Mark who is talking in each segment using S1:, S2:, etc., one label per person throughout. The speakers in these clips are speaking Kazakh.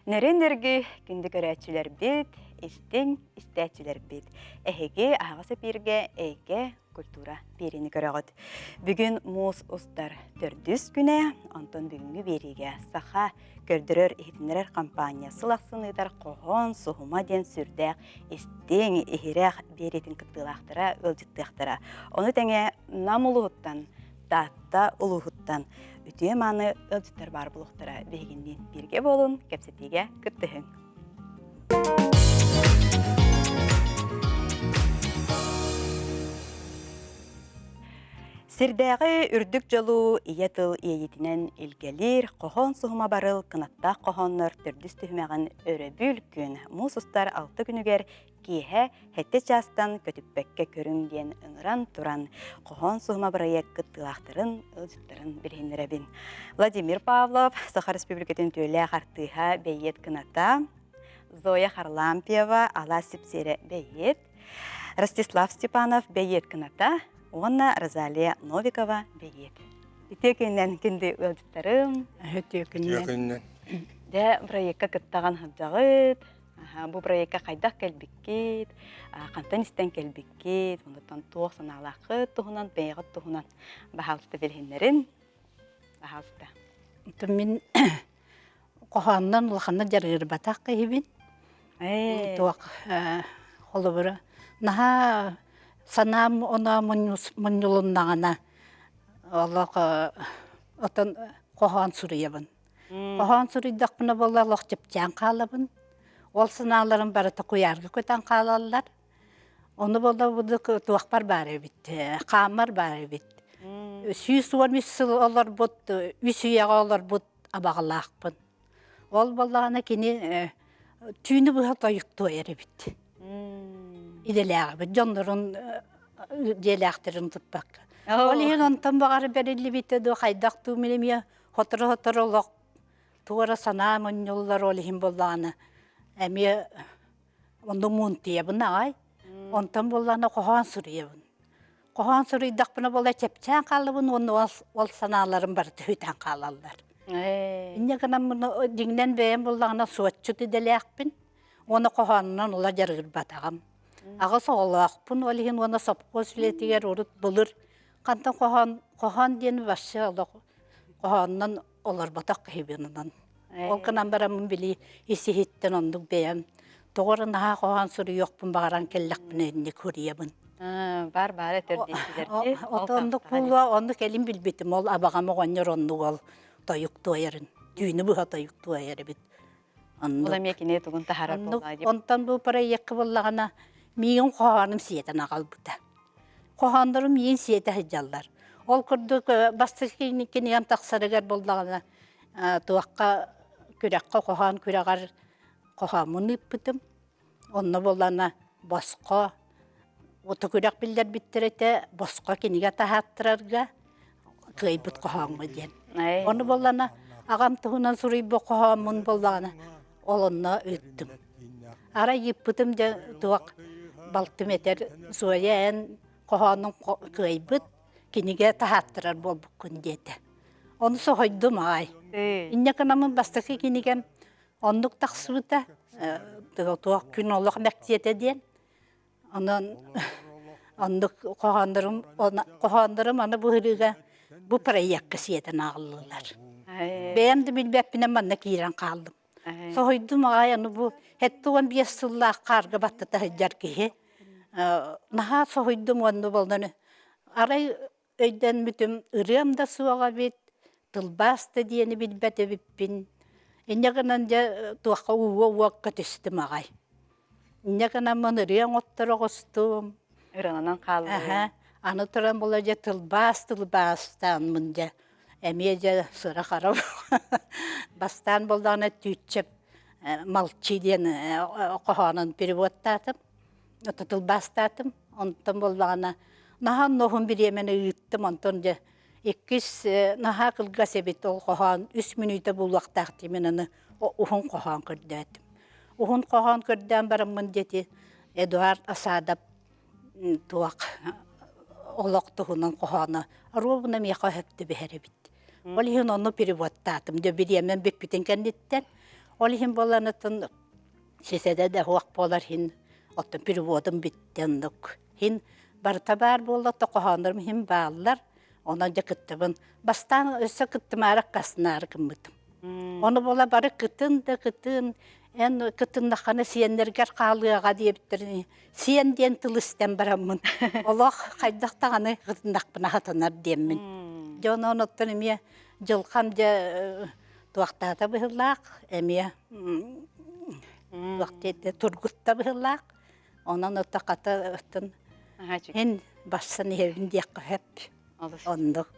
S1: Нерендерги күнді көрәтчілер бит, истин истәтчілер бит. Әхеге ағасы пирге әйге культура берini көрәғыд. Бүгін мұз ұстар төрдіс күне, антон бүгінгі бериге саха көрдірер ehtinler компаниясы лақсыныдар қоғын сұхыма ден сүрдәк, истин ehirәқ беретін кыттылақтыра, өлжіттіқтіра. Оны тәңе нам ұлығыттан, татта ұлығыттан, үтіе маны өлжіттер бар бұлықтыра бейгінден бірге болын, кәпсетеге күттіхін. Сирдәғы үрдік жолу иетіл иетінен илгелер, қоғын сұғыма барыл, қынатта қоғынныр түрдіс түхмәғін өрөбіл күн. Мұсыстар 6 күнігер кейхе хәтті частан көтіппәкке көрінген ұңыран тұран. Қоғын сұғыма барайық күттілақтырын, ұлжыттырын білгендірәбін. Владимир Павлов, Саха Республикатын төлі қартыға бәйет қыната, Зоя Харлампиева, Ала Сипсере бәйет, Ростислав Степанов бәйет қыната, Онна Розалия Новикова бейет. Итекеннен кенде өлдіттарым.
S2: Өтекеннен.
S1: Дә проектка кыттаған хабжағыт. Бұл проектка қайдақ кәлбеккет, қантанистен кәлбеккет, ондықтан тоқ саналақы тұғынан, бәйғыт тұғынан бағалысты белгендерін. Бағалысты.
S3: Мен қоғаннан ұлғанна жарғыр батақ қайбен. Тоқ қолы бұры. Наға санам она мұнылыннағана отын қоған сүрейебін. Қоған сүрейдіқ бұны болы лоқчып жан қалабын. Ол сыналарын бары тұқуярғы көтен қалалар. Оны болы бұды туақпар бары бит, қамар бары бит. Сүйіс ормесіл олар бұд, үйсүйеға олар бұд абағылақпын. Ол болағына кені түйіні бұғат ойықты ойыры бит. Иделәғы бит, жондырын деләқтірін тұтпақ. Ол ең онтан бағары бәрілі бітеді, қайдақ түймелеме, хотыры олық, туғыры сана мұнылар ол ең болағына. Әме онды мұн тиебін ағай, онтан болағына қоған сүрейебін. Қоған сүрейдақ бұны болай чәпчән қалыбын, оны ол саналарын бар түйтен қалалар. Инне қынан мұны деңнен бәйін болағына суатчыт иделәқпін, оны қоғанынан ола жарғыр батағам. Ағыз олақпын, олығын оны сапқоз білетігер ұрыт бұлыр. Қантан қоған дені башы қоғанынан олар батақ қайбенінен. Ол қынан барамын білі есехеттен ондық бәйім. Тоғырын аға қоған сүрі жоқпын бағаран келләқпін әдіне көриебін.
S1: Бар түрдейсілерді.
S3: Ондық бұлға, ондық әлім білбетім. Ол абағамы ғанер ондық ол тайықты айырын. Дүйіні бұға тайықты айыры бет.
S1: Ола мекене тұғын тахарар болға деп.
S3: Онтан бұл проекті болағана мейін қоғаным сиетін ағал бұта. Қоғандарым ең сиеті хыджалдар. Ол күрдік бастықкені ям тақсарығар болағана туаққа күрәққа қоған күрәғар қоғамын үппітім. Онны болағана босқа, оты күрәқ білдер біттіреті босқа кенеге тахаттырарға қайбыт қоғамы ден. Оны болағана ағам тұғынан сұрай бұл қоғамын болағана олынна өттім. Ара еппітім де туақ балтым етер суаян қоғаның қайбыт кенеге тахаттырар бол бүкін деді. Оны соғайдым ағай. Инне қанамын бастықы кенегем ондық тақсыбыта туақ күн олық мәктеті ден. Ондық қоғандарым аны бұғырыға бұл проектқа сиетін ағылылар. Бәйімді білбәппінен манна кейрен қалдым. Соғайдым ағай аны бұл әттіған бес сыллақ қарға баттыта хыджар кейі. Наға соғайдым оны болданы. Арай өйден бүтім ұрыамда суаға бет, тылбасты дейіні білбәті біппін. Иннеғынан туаққа уаққа түстім ағай. Иннеғынан мұны ұрыам оттыр оғыстым.
S1: Үрінанан қалды.
S3: Аны тұран бола же тылбастан мұнда. Әмеже сұра қарап. Бастан болдағына түйтчеп малчиден қоғанын переводтатым. Тылбастатым. Онтан болдағына нахан ноғын бір емені үйттім. Онтан же еккіз наха қылға себет ол қоған 3 минуты бұл уақытақты мен аны ұғын қоған көрдәтім. Ұғын қоған көрдән барымын деті Эдуард Асадап туақ олақтығынан қоғаны. Аруабына меқа хөпті бәрі бітті. Ол ең оны переводтатым. Дөбір емен бекпітен кәндеттен Ол хин боланытын сеседе де хуак болар хин оттон переводым биттендік. Хин барта бар болла тоқоханырым хин баалар. Онан же кыттыбын. Бастан өсі кыттымарық қасынары кымбытым. Оны бола бары кытын. Эн кытындақаны сиеннергер қалыға дейбіттеріне. Сиен ден тылыстен барамын. Олақ қайдақтағаны кытындақпына хатанар деммін. Жон оныттын еме жылқам же туақтата бұғылақ. Әме туақтеті тұргытта бұғылақ. Онан отақата өттін. Эн бассын евін дек қөп. Ондық.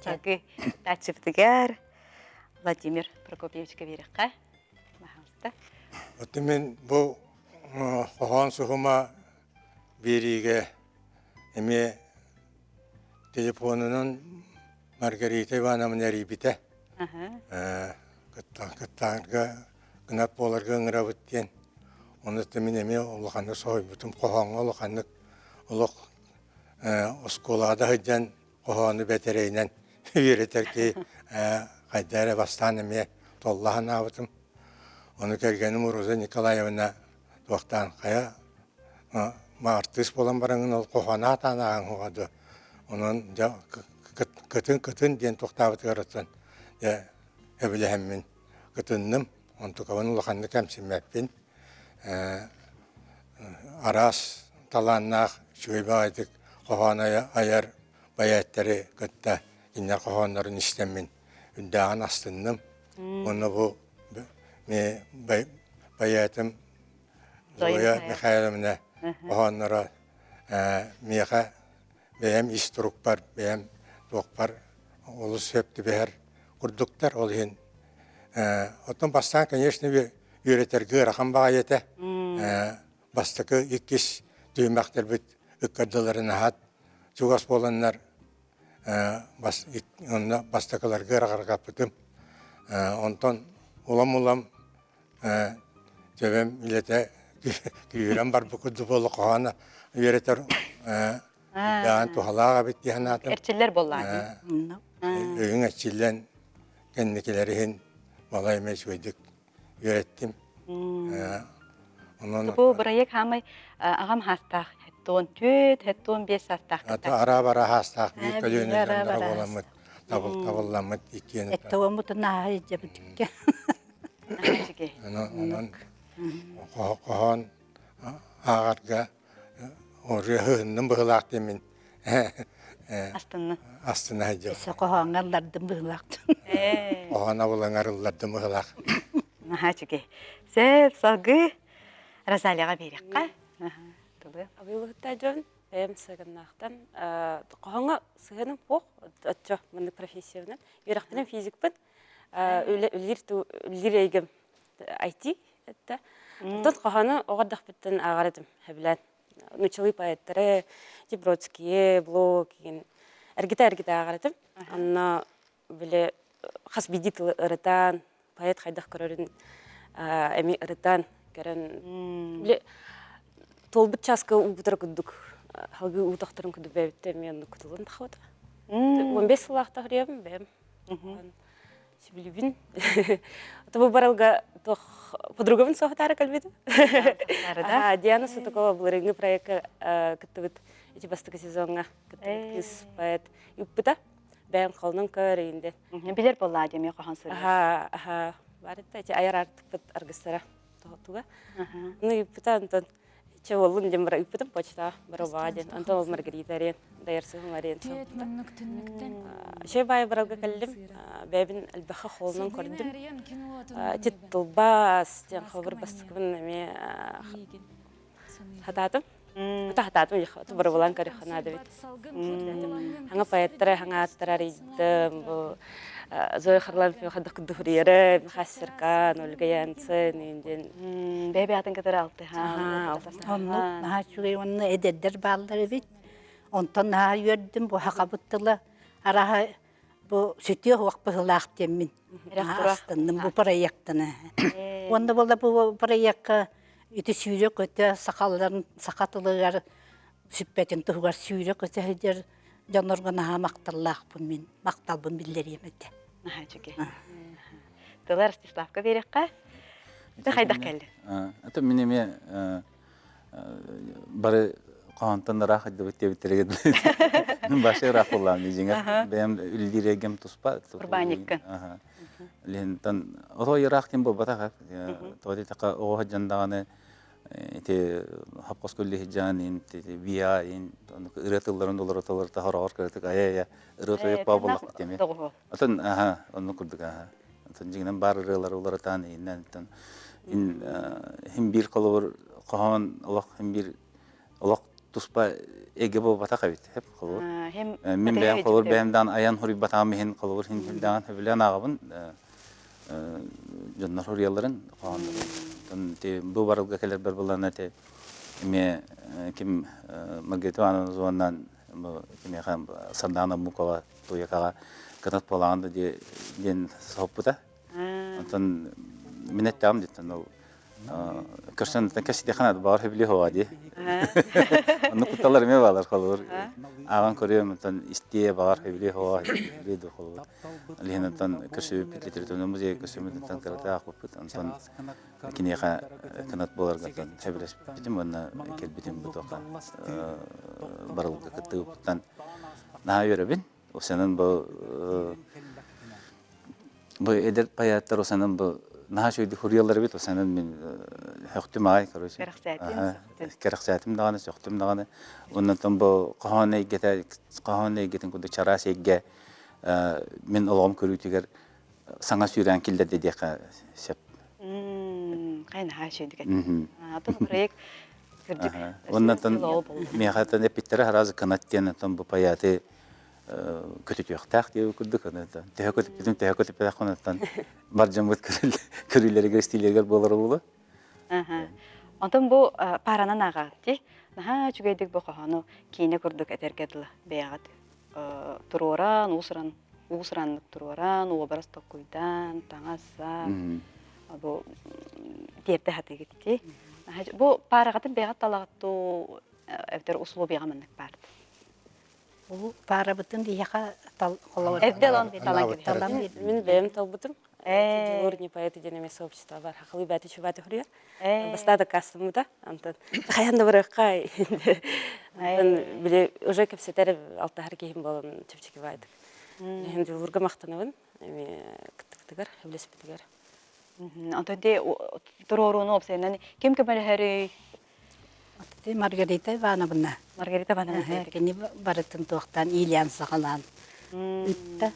S1: Чаки тачыптыгар Владимир Прокопьевичке берекқа.
S2: Оты мен бұл қоған сұғыма береге әме телефонының Маргарита Ивановна әрейбіті. Күттаңға күнат боларға ұңыра бүттен. Оны мен әме ұлғаны сой бұтым қоғанға ұлғаны ұлық ұсколада ғыджан қоғаны бәтерейінен үйретірке қайдары бастан әме толлағын абытым. Оны кәргенім Роза Николаевна туақтан қая артыс болан барыңын ол қоғана атанаған қоғады. Оның күтін ден тоқтабыты ғырытын. Әбілі әмін күтіннім. Он тұқауын ұлғанды кәмсімәппен. Арас таланнақ шөйбі айтық қоғана аяр баяттары күтті. Инер қоғанларын істемін. Үндаған астынным. Оны бұл баятым Зоя Михайловна оғанлары меға бәйім иструк бар, бәйім тоқ бар, олы сөпті бәйір күрдіктер ол ең. Оттан бастан, конечно, үйретергі рақам баға еті. Бастықы еккес түймәқтер бүт үккардыларын ағат. Чуғас боланлар бастықыларға рақарғап бұтым. Онтан улам жабем илете күйірен бар бүкілді болы қоғаны үйретер дағын тухалаға бітті ханатым.
S1: Әрчілер боллады.
S2: Үйін әтчілен кәннекелерін бала емес өйдік үйреттім.
S1: Бұл бұрайек хамай ағам хастақ. Хэттуон төт, хэттуон бес хастақ.
S2: Ара-бара хастақ бейт өлінен боламыд. Табылламыд екені.
S3: Әтті оңыты наға ежі бүтікке.
S2: Онын қоған ағарға оры ғынның бұғылақ демін. Астына әжі.
S3: Әсі қоғанғалардың бұғылақтың.
S2: Қоған абылың арылардың бұғылақ.
S1: Сәп, салғы Розалияға берекқа.
S4: Абылығытта жөн, бәйім сығыннақтан. Қоғанға сығыным поқ, отчо, мұнды профессионын. Үйрақтының физикпін. Үлгір егім IT. Тот қоғаны оғардақ біттін ағарадым. Нучылы поэттары, Дебродские, Блок, әргіта ағарадым. Анна біле қас бедитілі ұрытан, поэт қайдақ көрерін әме ұрытан көрін. Толбыт часка ұбытыр күдік, халғы ұтақтырын күді бәбітті мен күтілін тақуды. 15 сылақта ғыребім бәйім. Сибилюбин. Это выбралга по-другому сохотара кальбиду. Диана Сутакова был рынок проекта, который эти бастыка сезонга, который из поэт юппита, бәйім қалының көрейінде.
S1: Билер болла адем яқахан сұры.
S4: Барытта эти аяр артып аргыстара тоғытуға. Ну юппита антон чеволун дем бара юппитам почта барабаден. Антон ол Маргарита рен, дайырсығым арен соғытта. Шөй бай баралға кәлдім, бәбін әлбәқі қолынан көрдім. Тет тұлбас, тен қалбыр бастықымын әме хататым. Өті хататым, өті бұры болан көрі қанады бет. Хаңа поэттары, хаңа аттарар едім. Зоя Харлан қадық күдіғырері, Михасеркан, Ольга Янцен.
S1: Бәбі атын кітір алты.
S3: Оны әдердер балдары бет. Онтан наға үйердім, бұл хақа бұттылы. Араға бұл сүтіе хуақ бұғылақ демін. Астындым бұл проекттіні. Онда болда бұл проектқа үті сүйрек өті сақаларын, сақатылығар сүппетін тұғығар сүйрек өті әдер жанырға наға мақталлақ бұн мен. Мақтал бұн білдер емеді.
S1: Тылар Ростиславка берекқа. Ты хайдах келди.
S5: Это минеме бары қуантан рах деп өтебитерген. Башы рах болам дижиңер. Бем үлдирегем туспа.
S1: Урбаниккан.
S5: Лентан ой рах тем бо батага. Тоди така о жандаганы те хапкос көлли хижанин те бия ин ыратылларын доллар тахарар кертик ая ыратып бабалак теме. Атын onu kurduk Атын жигинен бар ыралар улар тан иннен тан ин хим бир колор кахан Аллах хим бир Аллах туспа эге бо батага бит хеп колор. Мен бәян колор бәямдан аян хури батамы хин колор хин билдан хевлен агыбын жаннар хурiyalların кахан. Тан те бу барылга келер бер булларна те ме ким магетуан зоннан ким яхан сандана мукова тоякага канат поланда ден соппута. Антон минеттам диттен ол көрсөн тәкәси деханат бар хебли хавади. Аны куталар ме балар халыр. Аган көрөм антон истие бар хебли хава диде халыр. Алин антон көсөп битлетерден музей көсөмөдөн танкарата акып антон кинеха канат болар гатан хеблес битим аны келбитим бутока. Барылга кытыптан на йөрөбин. Осенен bu edel payatlar osenen bu naşöydü huriyalları bit osenen min höktüm ay karışı. Keraksatim dağını söktüm dağını. Ondan tam bu qahane geten kudu çarası egge min olağım körütüger sana süren kilde dedi ka sep.
S1: Qayna haşöydü geten. Atın proyekt gördük.
S5: Ondan tam mehatan epittere harazı kanattiyen tam bu payatı kötü yoktaq diye kurduk onu da. Tehakot peyxonattan barjamut körüleri gösteriler bolar oldu.
S1: Ondan bu paranan ağa ti. Naha çügeydik bu qahanu kiyine kurduk eterkedil beyagat. Turoran usranlık turoran obaras tokuydan tangasa. Bu diyette hatı gitti. Bu paragatı beyagat talagattu evder uslu beyamanlık bardı.
S3: Bu para bütün diyaka kolawar.
S1: Evделон талан
S4: Мен бәйім талбытым. Жылорни поэты денеме сообщества бар. Хақылы бәті чүбәті хүрер. Бастады кастымыда. Антон қаянда бір қай. Біле уже көпсетері алтахар кейім болын чөпчеке байды. Енді ұрғы мақтанывын. Күттіктігер, өблеспетігер.
S1: Антон де тұруыруыны опсайынан кем көмәлі әрі?
S3: Margarita Ivановna.
S1: Margarita Ivановна.
S3: Keni barıtın tuğtan iyilyan sağalan. Ütte.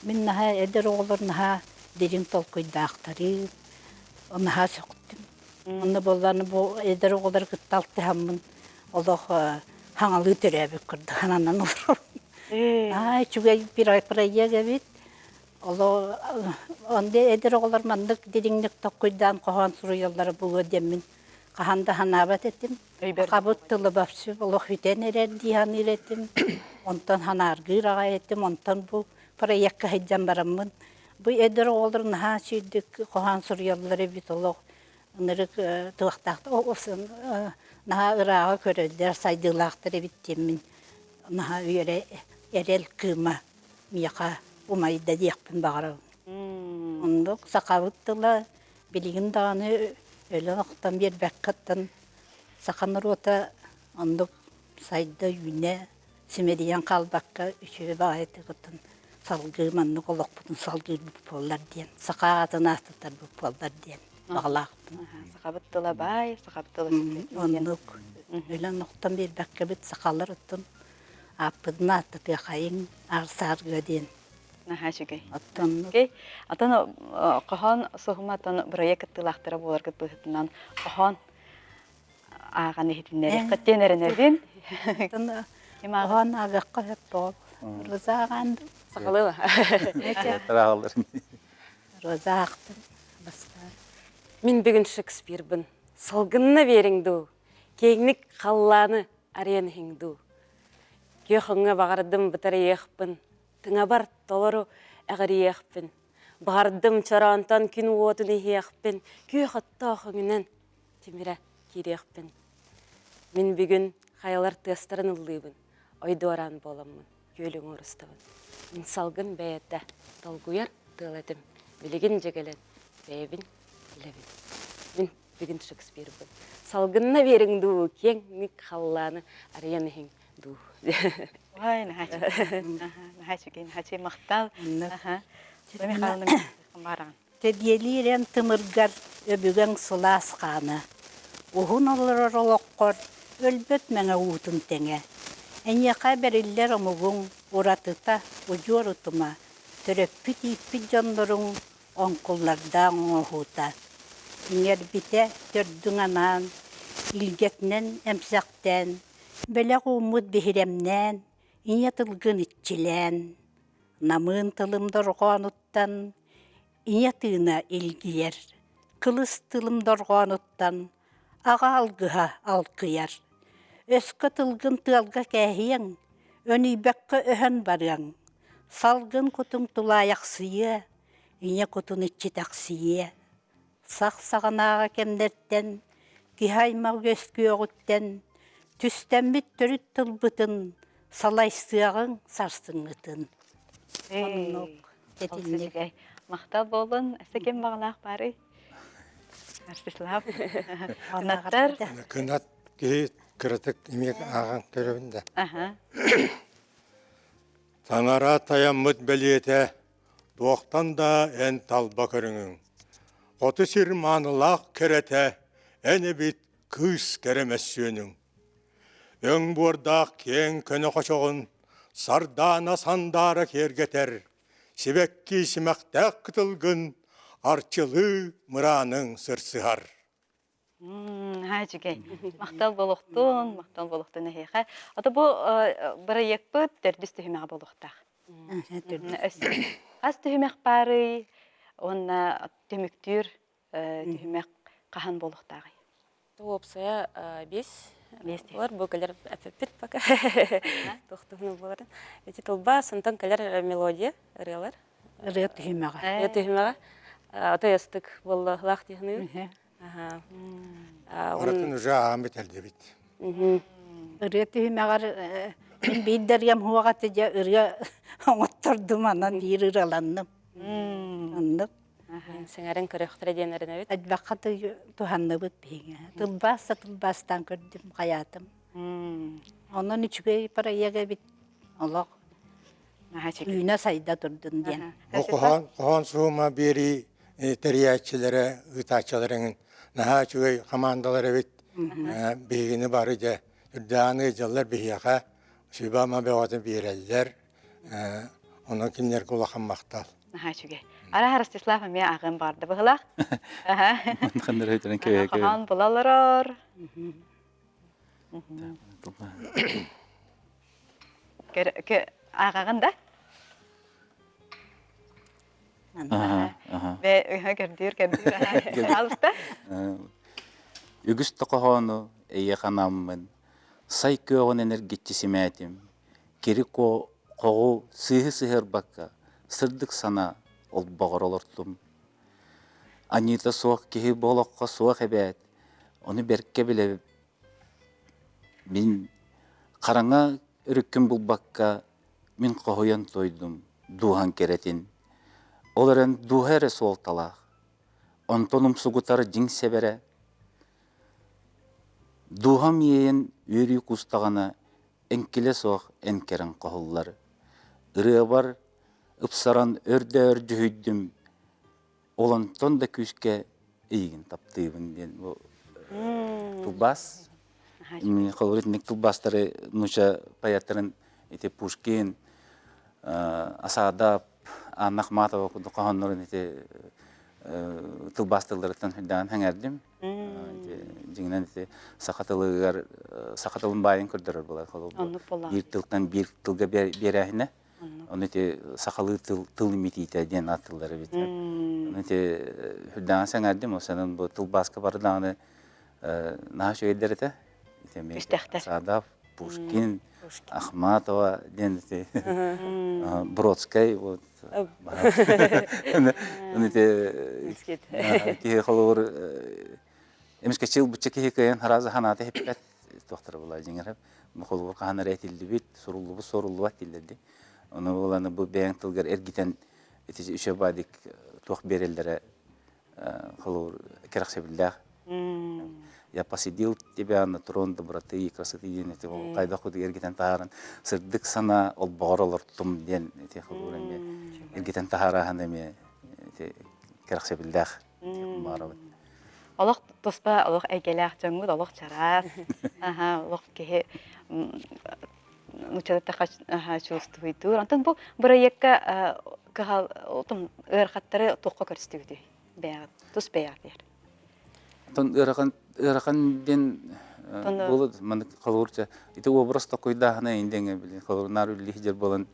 S3: Min naha eder olur naha derin tolkuyda aktarı. Naha söktüm. Onu bollarını bu eder olur kıttaltı hamın. Allah hanalı türebi kurdu. Hananan olur. Çünkü bir ay paraya gebit. Allah onda eder olur mandık derinlik tolkuydan kohan suru yolları bulu demin. Kahanda hanabat ettim. Kabut tılı bapsı, Allah hüten erdihan erettim. Ondan hanargır ağa ettim. Ondan bu proyekka heccan baramın. Bu eder olur naha sürdük kohan suriyalları bit Allah. Onları tıvaktaqta olsun. Naha ırağa köröldür saydığılaqtırı bittimin. Naha öyle erel kıma miyaka umayda diyekpin bağırım. Ondan sakabut tılı biligin dağını öyle noktan bir bekkattan sakanır ota ondan sayda yüne simediyen kalbakka üçü bağıtı kıtın salgı manlı kolak butun salgı bu pollar diyen sakatın astıtar bu pollar diyen bağlaqtın.
S1: Sakabıttıla bay, sakabıttıla
S3: ondan öyle noktan bir bekka bit sakallar otun apıdın atı tıkayın arsargı diyen.
S1: Naha şügey.
S3: Attan.
S1: Atan qahan sohuma atan proyekt tılaqtıra bolar kıtbıhıtından qahan ağanı hitinleri qattenerenerdin.
S3: Atan qahan ağaqqa hep bol. Rıza ağandı.
S4: Sakalı mı?
S5: Rağalır.
S3: Rıza ağaktın. Başka.
S4: Мен бүгін Шекспирбін. Салгынна беріңду. Кеңнік қалланы арен хиңду. Күйхіңі бағардым бұтары еқпін. Тыңа бар толору әғірі еқпін. Бағардым чарантан күн уотыны еқпін. Күй қытта қыңынан темірі кереқпін. Мен бүгін қайлар тестарын ұллыбын. Ойды оран боламын. Көлің ұрыстыбын. Мен салгын бәйетті. Толгуяр тылетім. Білігін жегелен. Бәйбін Мен бүгін Шекспир бұл. Салгынна берің ду, кең мик халланы арияны хең ду.
S1: Ой, нахачы мақтал. Бәме қалының бараған.
S3: Тедиелирен тымыргар өбүгәң сыласқаны. Ухун олар олоққор өлбөт мәңә уутун тәңә. Әнеқа бәриллер омугун уратыта ужур утума. Төрөппүт иппит жондорун онқуллардан оңута. Иңер бите төрдүң анан, илгетнен әмсәқтен, бәләқ умут бихиремнен, ине тылгын итчилен. Намын тылымдор ғануттан, ине тыына илгиер. Кылыс тылымдор ғануттан, аға алгыға алқияр. Өскө тылгын тылга кәхиен, өнейбәккө өһөн барыяң. Салгын кутун тулаяқсыйы, ине кутун итчитақсыйы. Сақ-сағанағы кемдерттен, кихаймау көскүйоғыттен, түстәмбит төрүт тылбытын, салайсыағын сарсыңытын.
S1: Мақтал болын, әсекен бағалақ бары. Арсислав. Анаттар.
S2: Кынат ки кырытык имек аған көрөбүндө. Таңара таяммыт белиете, дуақтан да ән талба көріңің. Қоты сир манылақ керете, әне бит күс керемес сүйінің. Өң бордақ кен көні қошоғын, сардана сандары кергетер, себекки сімақтақ күтілгін, арчылы мұраның сырсығар.
S1: Хачыгай. Мақтал болуқтun әйеға. Ата бұл бірі екпіт, дөрдіс түхімеға болуқтақ. Қас түхімеқ бары, онна түміктүр түхімеқ қахан болуқтағы.
S4: Туопсая 5. Олар бұл кәлер әппет бака. Тоқтығыны боларын. Әте тұлба, сантан кәлер мелодия, ұрелар.
S3: Ұрел түхімеға.
S4: Түхімеға. Ата ястық болы лақ дейіні.
S2: Оратын уже ағамет әлде бит.
S3: Ұрел түхімеғар, мен бейдергем хуағаты жа ұрел оңыттырдым анан бір ұраланным. Андық.
S4: Сәңәрін көріқтірі денерін өйт.
S3: Әдбақаты туханны бұд бейіңе. Тұлбастан көрдім қаятым. Онын үчіге пара еге бит олақ үйіне сайда тұрдын ден.
S2: Қоған суыма бері тәриятчылары, ұтачыларының наға чүгей командалары бит бейгіні бары де үрдәңі жыллар бейіға шүбама бәуатын бейрәлілер. Оның кімдер құлақын мақтал.
S1: Ара Ростислав мен ағын барды бұғылақ.
S5: Қандар өйтірін көйе көйе.
S1: Қаған бұлалырыр. Ағағын да? Көрдір. Алыста?
S5: Үгісті қоғаны әйе қанамын, сай көғын энергетчісі мәтім, кері қоғу сыйы-сыйыр баққа, сырдық сана ол бағыр олырттым. Анита соқ кеғі болыққа соқ әбәт, оны беркке біле мен қараңа үріккін бұл баққа мен қоғыян тойдым, духан керетін. Оларын дуғары сол талақ, онтоным сұғытары жин себері. Дуғам ейін өрі құстағана әнкеле соқ әнкерін қоғылар. Үрі бар, ұпсаран өрді жүхүйдім, олантон да күшке егін таптыйбын ден. Тұлбас, қолырытмек тұлбастары нұша паяттарын Пушкин, Асадап, Анахматова құды қоғанларын тұлбастыларыттан хүлдаған әңердім. Жеңінен сақатылын байын көрдірір бұлар. Bir тылтан bir тылға берәхіне. Оны сақалы тыл метейті ден атылары бетер. Оны хүлдаған сәңердім, осының тұлбасқа барыдағыны наға шөйдері те. Асадап, Пушкин, Ахматова, Бродская, вот. Кие холор, эмиске чил бучча кихикаен хараза ханаты хеппет тохтар була жеңереп, холор каханар этилди бит, соруллу атилди. Оны буланы бу бең тылгар эргитен эти үшө бадик тох берелдере холор керексебиллах. Я посидел тебя на трон доброты и красоты ден эти кайда худы эргитен тахаран сырдык сана ол боғоролор тум ден эти холор эме эргитен тахарахан эме эти керексебиллах марабыт.
S1: Олох тоспа олох әйгеләк җаңгы олох чарас. Олох кеһе нучата чувствует. Антон бу проектка кахал утым ырхаттары тукка көрсөтүдү. Бәгат тус бәятер.
S5: Тон ыракан ден болот мен холорча ите образ такой да хана индеге билин холорнар лихжер болон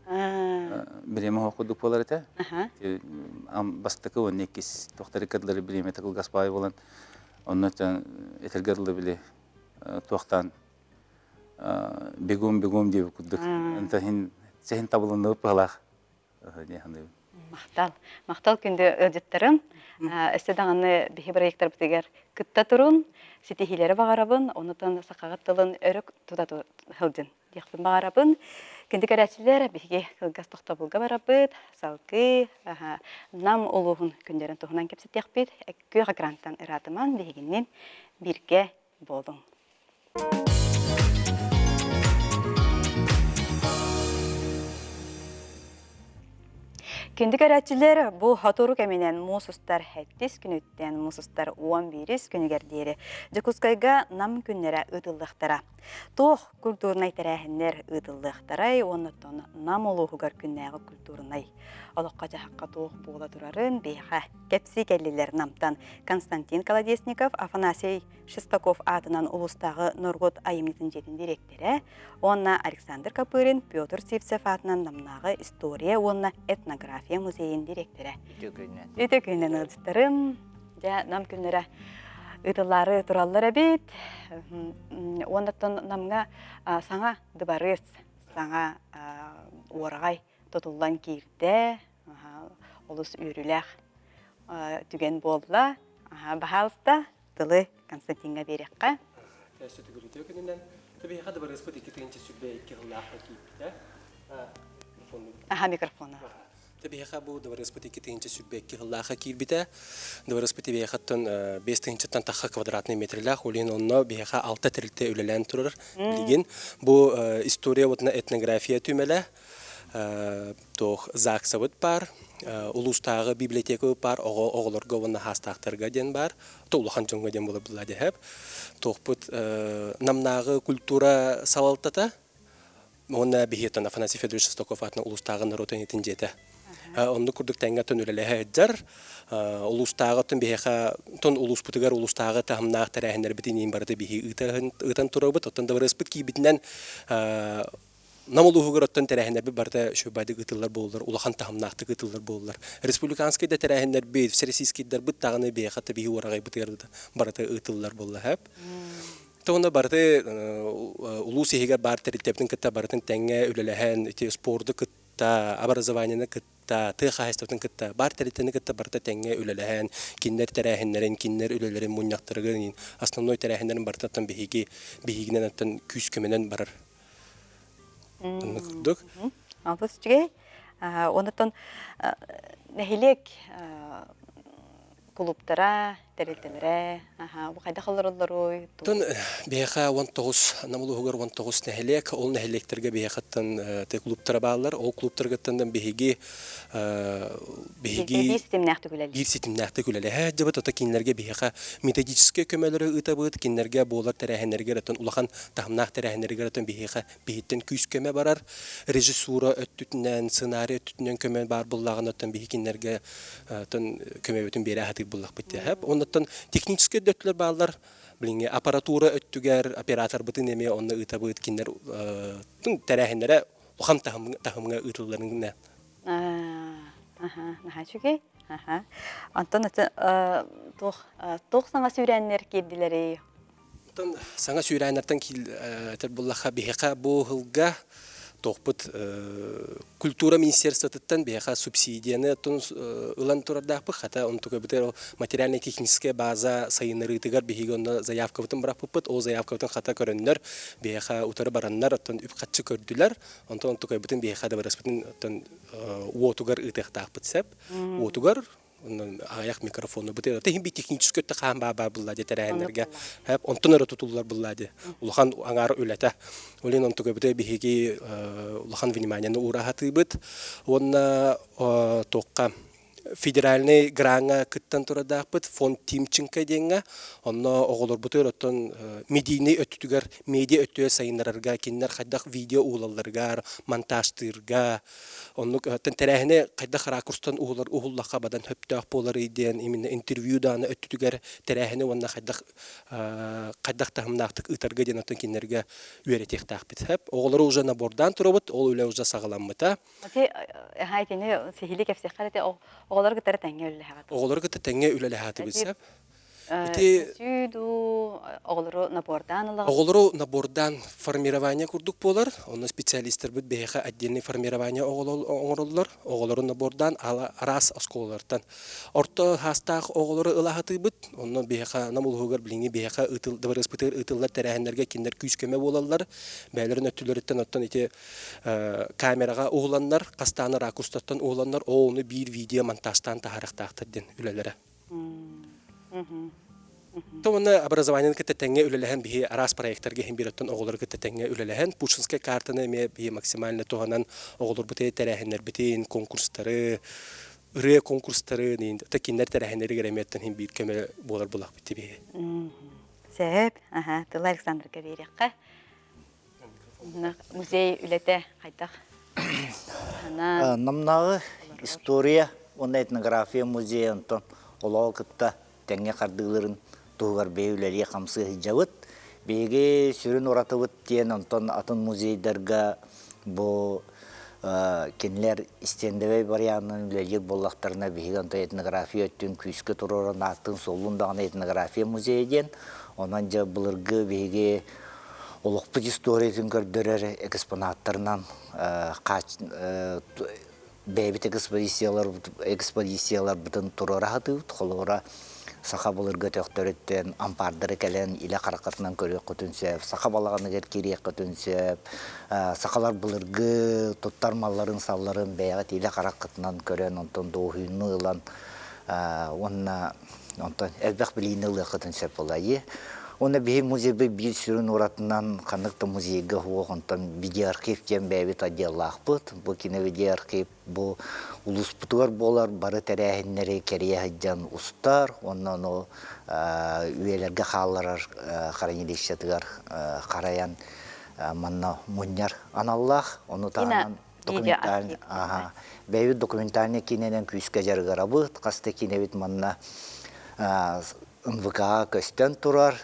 S5: биреме окудук болар эте. Ам бастыкы он некис токтары кадлары биреме такыл гаспай болон оннотан этергерлы биле токтан бегом деп кудук. Энте сен табылынып балах.
S1: Мактал күндө өдөттөрүм. Эстедаганы бихи проекттер битегер кытта турун, ситихилери багарабын, онутан сакагаттылын өрөк тутату хылдын. Яктын багарабын. Кенди керәчләр бихи кылгас тохтобулга барабыт, салкы, нам улугун күндөрүн тухунан кепсет якпыт, көга гранттан ыратыман бихигинен бирге болдум. Кенди керәчләр бу хатуру кеменен мусустар хәттис күнүттен мусустар 11 күнүгәрдери. Жакускайга нам күннәре ыдыллыктара. Тох культурнай тәрәһеннәр ыдыллыктарай, оннотон нам улугар күннәге культурнай. Алакка жакка тох була турарын беха кепси келлелер намтан Константин Колодесников, Афанасий Шестаков атынан улустагы Нургут айымнитин жетин директоры, онна Александр Капырин, Петр Сивцев атынан намнагы история, онна этнография музейин директоры. Өтө күннен ыдыстырым, жа нам күннәре ыдыллары тураллар бит. Оннотон намга саңа дыбарыс, саңа оргай тотуллан кирде, олус үрүләх түген болла, бахалста тылы Константинга берекка.
S6: Сөтүгүлүтө күнүнөн табии хады бар эспот 2-нче сүббе 2 жыллахы кийипте.
S1: Микрофон.
S6: Табии хабу бар эспот 2-нче сүббе 2 жыллахы кийипте. Бар эспот табии хаттан 5-нче тахха квадратный метрлах, олен онно бияха 6 тирилте үлелен турар. Билген бу история вот на этнография түмеле. Тох заксавыт бар, улустагы библиотека бар, оголорго вона хастактарга ден бар, толухан жоңго ден болуп була деп. Тох бут намнагы культура савалтата, мона бихетан Афанасий Федорович Шестаков атна улустагы народын жете. Онду курдук тенге төнүлеле жар, улустагы тон бихеха тон улус путугар улустагы тахымнак тарахындар битинин барды бихи ытан турабыт, оттан да барыспыт кийбитинен намулугугар оттан тарахындар би барда шөбады гытыллар болдулар, улахан тахымнакты гытыллар болдулар. Республиканский да тарахындар би, всероссийскийдар бит тагыны бихата бихи орагай битырды, барда гытыллар болла хап. Тоғында барды улус егер бар территорияның кытта бардың тәңе үлеләһән спорты кытта, образованияны кытта, тыхайстың кытта, бар территорияның кытта барды тәңе үлеләһән, киннер тәрәһеннәрен, киннер үлеләрен муньяктыргын, основной тәрәһеннәрен бардаттан бихигинен аттан күз көменен барар. Күрдүк.
S1: Албыз жүгей, онытын нәхилек клубтара, террителере, бу кайда калдырылдырой?
S6: Тон бияха 19 намулугар 19 нәһилек, ол нәһилектерге бияхаттан те клубтара баалар, ол клубтаргаттан бихиги бир системнәхте күләле. Җәбәт ата кинләргә бияха методический көмәләре үтәбыт, кинләргә булар тәрәһеннәргә ратан улахан тахмнах тәрәһеннәргә ратан бияха бихиттен күз көмә барар, режиссура өттүтнән, сценарий өттүтнән көмә бар буллаганнан бихикинләргә тон көмә өтен бирә хатып буллак битә. Оннан технический дөтлөр балдар, билинге аппаратура өттүгәр, оператор бытын эме онны үтәбыт кинләр тун тәрәһеннәре ухам тахымга үтүлләренә.
S1: Жүгей. Антон тох саңа сүрәннәр кирдиләре.
S6: Саңа сүрәннәрдән кил буллаха бихека бу хылга тохпут культура министерствотан бияха субсидияны тон ылан турардахпы, хата он только битер материально-техническая база сайынырытыгар бихигонда заявка бутын браппыт, ол заявка бутын хата көрөннөр бияха утары бараннар оттон үпкатчы көрдүлөр, онтон только бутын бияха да бараспытын оттон уотугар ытыктахпыт сеп, уотугар аяк микрофону бутер. Тем би технический тахам бар булла детерәннәргә. Хәп онтон ара тутуллар булла ди. Улхан аңар үләтә. Олен онтога бите биһиги улхан вниманиены урахаты бит. Онна тоққа федеральный гранга кыттан турадақпыт фонд Тимченко денге онно оголор бутер оттон медийный өттүгөр медиа өттүө сайыннарга киннер хайдах видео улалларга монтажтырга онну тентерехне хайдах ракурстан улар уллаха бадан хөптөк болар иден именно интервьюдан өттүгөр терехне онна хайдах тахымнактык ытарга ден оттон киннерге үйрөтек тахпыт хеп оголор уже набордан турабыт ол үле уже сагаламмыта
S1: хайтене сихили кепсехалете оголор гытары тәңге үлләһәгә.
S6: Оголор гыта тәңге үлеләһәте бисәп.
S1: Сүйду оголору набордан алга.
S6: Оголору набордан формирование курдук болар. Оны специалисттер бит беха отдельный формирование огололлар. Оголору набордан раз осколардан. Орто хастах оголору ылахаты бит. Оны беха намулгыр билинги беха ытыл дыбырыс битер ытыллар терәһәннәргә киндер күскеме болалар. Бәйләрен өтүләрдән оттан ите камерага огланнар, кастаны ракурстан огланнар, оны бир видео монтажтан тахарыктактырдын үлеләре. Томны образованиен кете тәңге үлеләһән бихи арас проекттарга һәм бирәттән оголор кете тәңге үлеләһән Пушинская картаны ме бихи максимально тоганан оголор бите терәһәннәр битен конкурслары конкурслары нинди тәкиннәр терәһәннәр гәрәмәттән һәм бир кеме булар булак бите бихи.
S1: Сәбәп, Тыла Александр Каверикка. Музей үләтә кайтак.
S7: Намнагы история, оны этнография музей антон ологытта тәңге кардыгыларын тугар бейләре камсы хиҗавыт беге сүрен оратыбыт тен антон атын музейдерге бу кенлер истендебей барянын үлелек боллактарына беге этнография өттүн күскө туруран атын солундагы этнография музейден онан жа булыргы беге олукпут историятын көрдөрөр экспонаттарынан бәйбит экспозициялар бүтін турара хатып, холора саха булырга төктөрөттен ампардыры келен иле каракатынан көрөк көтүнсөп, саха балаганы керкирек көтүнсөп, сахалар булыргы тоттар малларын салларын бәягат иле каракатынан көрөн онтон доохуйну ылан, онна онтон элбек билийни ылы көтүнсөп болайы. Оны бей музейбе бир сүрін оратынан қанықта музейге хуғантан видеоархив тем бәйбет адияллақпыт. Бұл кине видеоархив бұл улус бұтуар болар, бары тәрәхіннері керея хаджан ұстар, оннан о үйелерге қаларар қаранелешетігар қараян манна мұньяр аналлах. Оны тағынан бәйбет документальный кинеден күйіске жарғара бұд, қасты кинебет манна НВК көстен турар.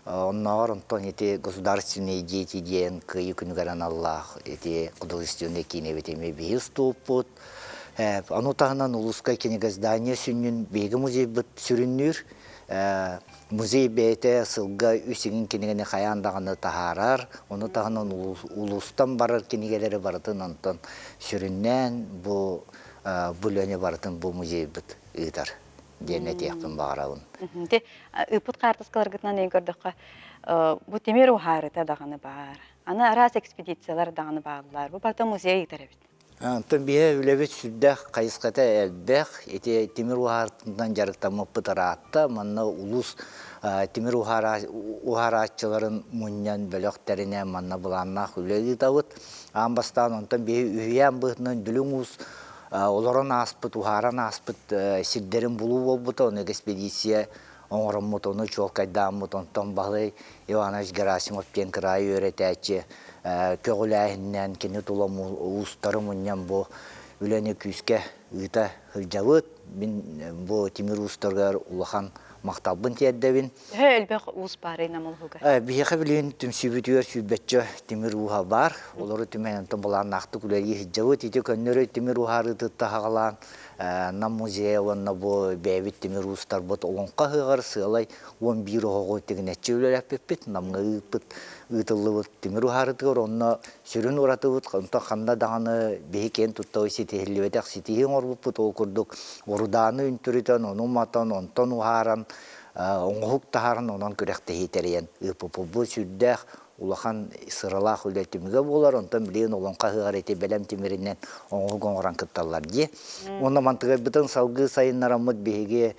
S7: Оннар онтон эти государственные дети ден к юкунгаран Аллах эти художественные киневетеме бейступут. Ану тагынан улуска кинега здание сүннүн беги музей бит сүрүннүр. Музей бейте сылга үсигин кинегени хаяндаганы тахарар. Ону тагынан улустан барар кинегелери бартын онтон сүрүннен бу бүлөне бартын бу музей бит ыйтар. Денет яктын багарабын.
S1: Те ыпут картаскаларгытнан эң көрдөккө бу темир ухарыта даганы бар. Аны арас экспедициялар даганы барлар. Бу барта музей тарабыт.
S7: Антон бие үлебет сүддә кайыската элбек эти темир ухартынан жарыктамып бытаратта манна улус темир ухарачыларын муньян бөлөктерине манна буланна үлеги табыт. Амбастан антон бие үйән бытнын дүлүңүс олорон аспыт, ухаран аспыт сирдерин булу болбута, оны экспедиция оңырыммыт, оны чолкайдаммыт, онтон бағлай Иванович Герасимов кен кырайы өретәчі, көгіләйіннен кені тулам ұстары мұннан бұл үләне күйіске ұйта хылжавыт, бұл темір ұстарғар улахан мақталбын тиәддәбін.
S1: Әлбәқ ұз бары намыл хуға?
S7: Бейеқі білейін түм сүйбетуер сүйбетчі темір ұға бар. Олары түмен ұнтын бұлан нақты күләйі хиджавыт. Ете көннері темір ұғары тұтта ғалан. Нам музея онна бұл бәйбет темір ұстар бұт олонқа ғығар сығалай 11 ұғы тегін әтчі өлер әппет. Намға ұйпыт ұйтылы бұт темір ұғары тұғыр. Онна сүрін ұраты бұт. Онта қанда дағаны бейкен тұтта өйсе тегілбетек сетейін ор бұт. Ол күрдік ұруданы үнтүрітен, оның мatan, онтан ұғаран. Оңғық тағарын онан көректі хейтерен. Үпіпі бұл сүрдәқ улахан сыралах үлетимге болар, онтан билеген олонқа хыгар эти белем тимиринен оңгу гоңран кытталар ди. Онна мантыгы бытын салгы сайыннарамыт биһиге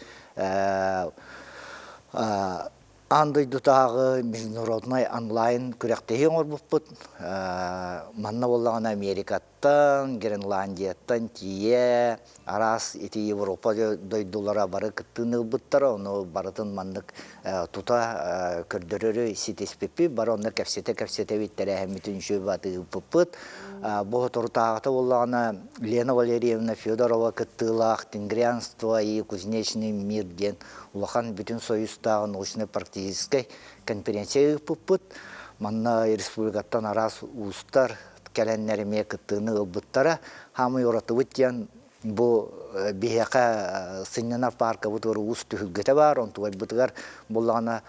S7: андой дутагы международный онлайн күрәктеһи оңорбуппут. Манна боллаган Америкаттан, Гренландияттан тие, арас эти Европа дойдулара бары кыттыны буттар, оны барытын маннык тута көрдөрөрү ситеспепи, бар онда кәфсете биттәре һәммитин шөбаты пуппут. Бу тортагыта боллаган Лена Валерьевна Федорова кыттылах, Тенгрянство и Кузнечный мир ден улахан бүтүн союзтагы научно-практический конференция пуппут. Манна республикаттан арас устар кәләннәреме кыттыны ылбыттара хамы yoratыбыттан бу бияка сыннана парка бутыр ус түгәтә бар, он тугай бутыгар булгана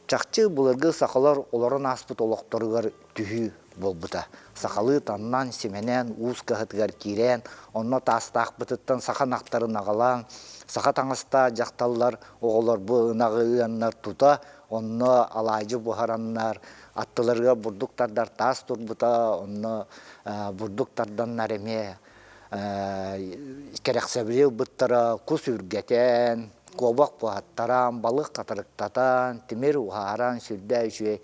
S7: чакчы булыргы сакалар оларын аспыт олоктыргар түһү болбута. Сакалы таннан семенен ус кахытгар кирен, онно тастак бытыттан саханактарын агалан, саха таңыста жакталлар оголор бу ынагыяннар тута, онно алайжы бухараннар аттыларга бурдуктардар тас турбута, онно бурдуктардан нареме керексебилеу буттара кус үргетен, кобак буаттаран, балык катырыктатан, тимир ухаран сүрдә үшүе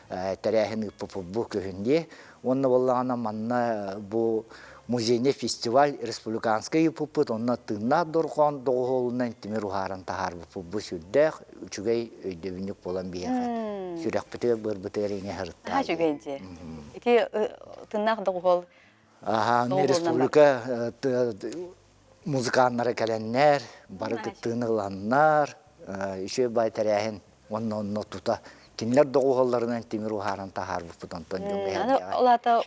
S7: тәрәһин бу көһүнде. Онно боллагана манна бу музейный фестиваль республиканский пупут, онна тынна доргон доголунан тимир ухаран тахар бу сүрдә үчүгей өйдөбүнүк болан бияга. Сүрәкпете бер бетерине хыртта.
S1: Ха жүгенде. Ики тыннак догол.
S7: Республика музыканнары кәләннәр, бары кыттыгыланнар, ише бай тәрәһин онно тута. Кинлер доголларынан тимир ухаран тахар бупутан тонҗу.
S1: Аны олата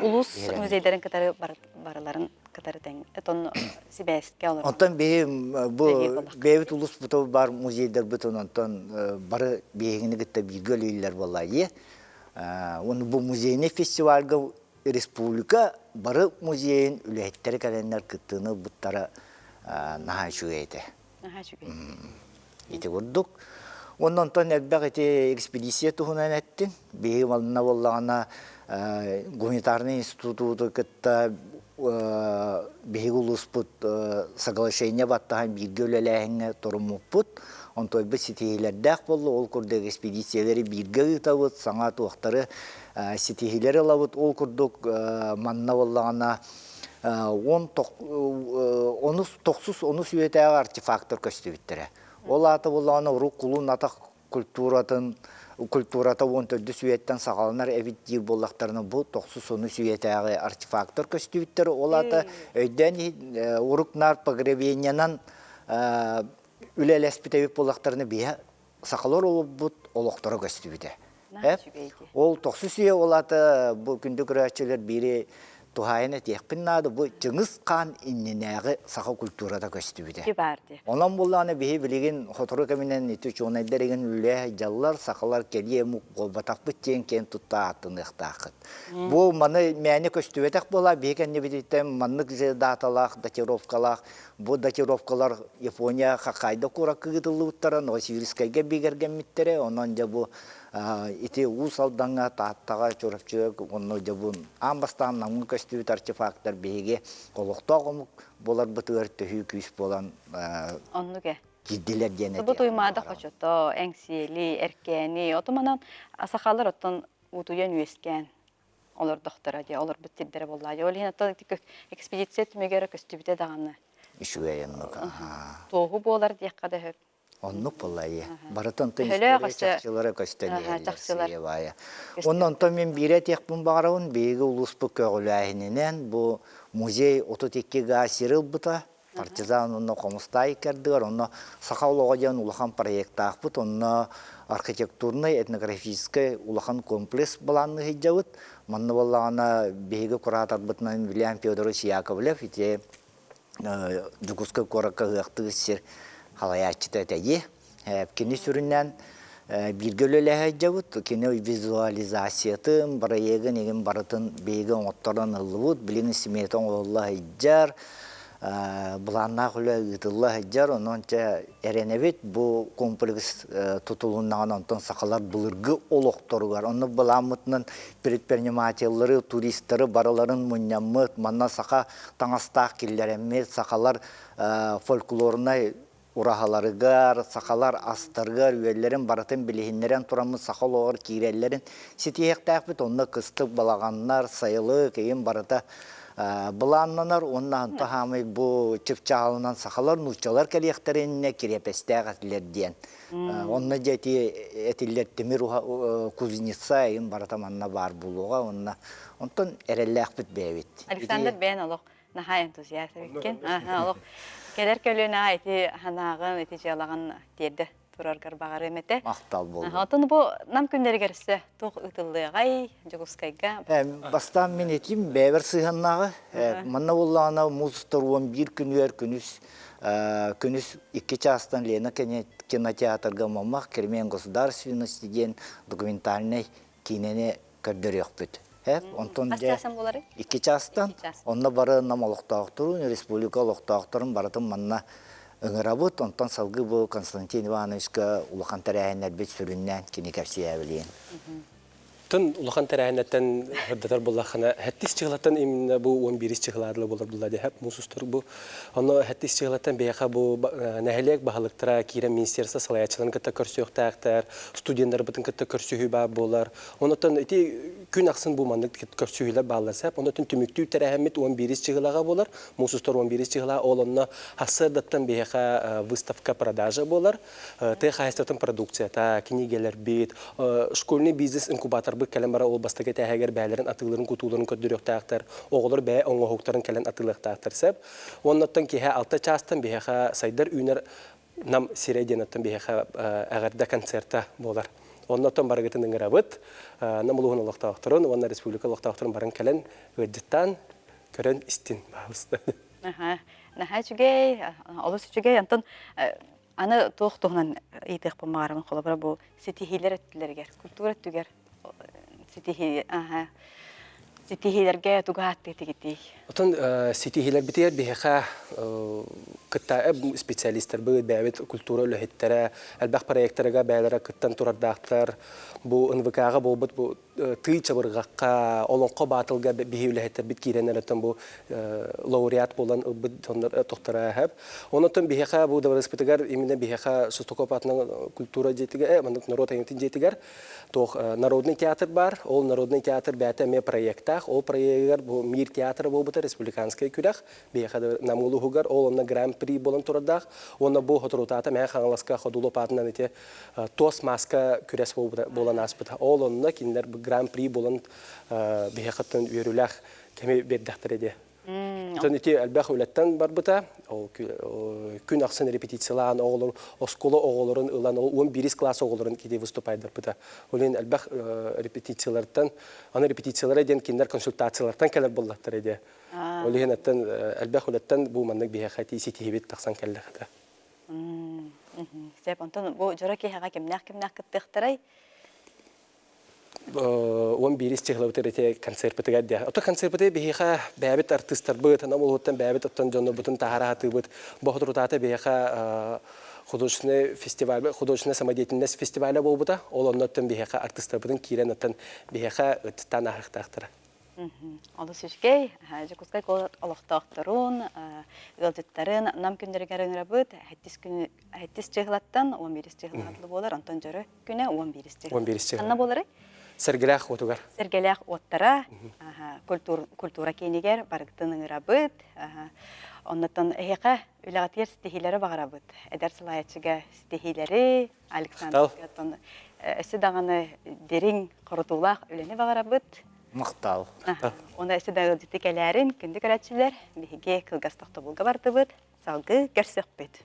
S1: улус музейдерин катары бараларын катары тең. Этон сибәскә алар.
S7: Онтан бу бейбит улус буту бар музейдер бутун онтан бары бейгини гытта бигөлүләр буллай. Оны бу музейный фестивальга республика бары музейин үләттәре кәләннәр кыттыны буттара наһа шугайты.
S1: Наһа шугай.
S7: Ите урдук. Оннан тон экспедиция экспедиция туһунан әттин. Беги мална боллагана гуманитарный институты кытта беги улуспут соглашение баттаһан биргөлеләһиңе торумуппут. Онтой бу ситейлердәк болду, ол курдык экспедицияләре бирге табыт, саңа туактары ситейләре лабыт, ол курдык манна боллагана 10 сүйетәгә артефактор көстүбиттере. Ол аты боллагана рук кулун ата культурата 14 сүйеттен сагаланар эвитти боллактарны бу 90 сүйетәгә артефактор көстүбиттере. Ол аты өйдән урукнар погребениянан үлелеспитебип боллактарны бия сакалар олбут олоктора көстүбите. Ол 90 сүйе ол аты бу күндү көрәчелер бири тухайны текпиннады бу жыңыс кан инненәге саха культурада көстүбите. Онан булланы бии билеген хотору кеминен итү чонайдерген үле жаллар сакалар келие му голбатак биттен кен тутта атын ыктакыт. Бу маны мәне көстүбетек бола бекенне битем маннык даталак датировкалак бу датировкалар Япония Хоккайдо куракыгытылыптара Новосибирскайга бигерген миттере онан да бу ити усалданга таттага чорапчык онно жабун амбастан намын көстүбүт артефакттар беге колоктогум болар бытыр төһү күс болан
S1: оннуге
S7: кидилер дене.
S1: Бу туймада кочото эңсиели эркени отоманан асакалар оттон утуян үескен олар доктора же олар биттидер боллай. Ол хинатта экспедиция түмөгөрө көстүбүтэ даганы.
S7: Ишуяйынны.
S1: Тоғу болар диякка да хөп.
S7: Оннук боллай. Барытын чакчылары көстөнелер. Оннан то мен бире текпун багарабын беги улуспу көгүләһинен бу музей ототеккега сирил бута. Партизан онно комустай кердигер, онно сакалога жан улахан проекттах бут, онно архитектурный, этнографический улахан комплекс баланны хиджабыт. Манны боллагана беги куратар бутнан Вильям Федорович Яковлев ите Дукуска коракка гыктыгы сир халаячты тәге. Кини сүрүннән биргөлөләһә жабыт, кини визуализациятын, барайыгын еген барытын беги оңоттардан ылыбыт, билин симетон олла хайджар, Бұланна құлы ұтылы ғыджар, онынша әренебет бұл комплекс тұтылуыннаған онтан сақалар бұлырғы олықтырғар. Оны бұламытының предпринимателері, туристері бараларын мұнямыт, манна сақа таңастақ келдерімет, сақалар фольклорына урахаларыгар, сақалар астыргар, үйелерін баратын білігінлерін тұрамыз сақал оғыр кейрелерін сетиектәк біт, онны қыстық балағаннар, сайылы, кейін барыта Бұланнанар, оннан тахамай бұл чыпчағалынан сақалар нұчалар кәлияқтарынне керепестәғ әтілер дейін. Онна жәті әтілер темір кузнеца ең баратаманна бар болуға, онтан әрелләқ біт бәйбет.
S1: Александр бәйін олық, наға энтузиаст өткен. Келер көліне әйті ханағын, әйті жалаған дерді. Тураргар бағар емете.
S7: Мақтал болды.
S1: Отын бұл нам күндері керісі тоқ ұтылығай, жүгіскайға.
S7: Бастан мен етейім, бәвір сыйғаннағы. Манна олағына музыстар 11 күнер күніс 2 частан Лена кинотеатрға мамақ, Кермен государственности ден документальный кинене көрдірек бүт.
S1: Астасын болары?
S7: 2 частан. Онна бары нам олықтағықтырын, республика олықтағықтырын баратын манна Ыңырабыт, онтан салғы бұл Константин Ивановичка улахан тәрәйінер бет сүріннен кені кәпсия білейін.
S6: Тын улахан тәрәйінеттен ғырдатар болақына, әттіс чығылаттан именно бұл 11 чығыладылы болар бұлады әп мұсыстыр бұл. Оны әттіс чығылаттан бейқа бұл нәхелек бағалықтыра кейрен министерство салаячылын кітті көрсіуқтақтар, студенттар бұтын кітті көрсіуі ба болар. Онытын күн ақсын бұл маңдық көрсіуілер бағаларсап, онытын түміктүү тәрәхімет 11 чығылаға болар, мұсыстыр 11 чығыла, ол онына хасырдаттан бейқа выставка продажа болар, ты хайстатын продукция, та кенегелер бейт, школьный бизнес инкубатор бұл кәлем бара ол бастығы тәхәгер бәлерін атыларын күтуларын көддіріқтақтар, оғылыр бәй оңғығықтарын кәлен атылықтақтар сәп. Оннаттан кейхә алты частын бейхә сайдар үйнер нам сирейденаттан бейхә әғарда концерта болар. Оннаттан барығытын ыңырабыт, нам ұлығын олықтақтырын, онна республика олықтақтырын барын кәлен ғыджыттан көрін істін бағылысты.
S1: Наха жүгей, олыс жүгей, антон аны тоқ-тоғынан етіқ бұмағарымын қолы бұра бұл сетихилер өттілергер, культура өттігер. Сетихилерге туғат етігітей.
S6: Отын сетихилер бітер бейха кытта специалисттер бұл бәйбет культура өліхеттері, әлбәқ проекттарға бәйлері кыттан тұрардақтар, бұл НВК-ға бұл бұт тый чабырғаққа, олонқо батылға бейі өліхеттер біт кейренер өтін бұл лауреат болан тоқтара әхіп. Онытын бейха бұл даварыспытығар, именно бейха Шостокопатының культура жетігі, народ айынтын жетігер, народный театр бар, ол народный театр бәті ме проекттақ, ол проекттар бұл мир театры бұл бұты республиканскай күрәқ, бейха намулы хугар, ол онна гран-при болан тұрадақ, онна бұл хотырутата мән қаңыласқа ходулы патынан ете тос маска күрәс болан аспыта. Ол онна кендер гран-при болан бейхаттан үйеріләқ кәме бердәқтір еді. Тон ете әлбәқ өлеттен бар бұта, күн ақсын репетициялан оғылыр, осколы оғылырын ұлан, 11 класс оғылырын кеде выступайдар бұта. Олен әлбәқ репетициялардан, аны репетициялар еден кендер консультациялардан кәлер болдақтыр еді. Олен әлбәқ өлеттен бұл маңнық бейхати сетихебет тақсан кәлі қыда.
S1: Сәп, онтон бұл жора кейхаға кемнәқ кіттіқтірай?
S6: 11 чыгылып өте концерт бітігі де. Оты концерт біті бейха бәбіт артистар бұд, ана бұл оттан бәбіт оттан жоны бұтын тағара аты бұд. Бұл тұртаты бейха художественный фестиваль, художественная самодеятельность фестиваля бұл бұда. Ол оттан бейха артистар бұдың кейрен оттан бейха өттістан ағықтақтыры.
S1: Олы сүшкей, жүкіскай олықтақтырын, ғылжыттарын, нам күндерігерін рабыт, әттіс чығылаттан 11 чығылатылы болар, антон жөрі күні 11 чығылатылы. Анна болары?
S6: Сәргеләқ отугар.
S1: Сәргеләқ оттара, культура кейнігер, барықтының рабыт, оннаттан әйеқа үліғатер стихилері бағарабыт. Әдәр сылайатшыға стихилері, Александр әсі дағаны дерің құрытулақ үлені бағарабыт.
S7: Мақтал.
S1: Оны әсі дағы жеті кәләрін күнді көрәтшілер, бейге қылғастақты болға барды бұд, салғы көрсек бұд.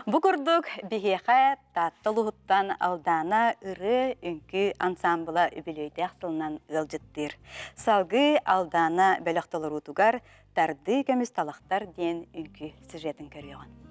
S1: Бу курдук бихеха таттылуһуттан алдана ыры үңкү ансамбла үбүлөйдэх сылынан ылжыттыр. Салгы алдана бөлөхтолорутугар тарды көмүс талактар диэн үңкү сюжетін көрüyorsun.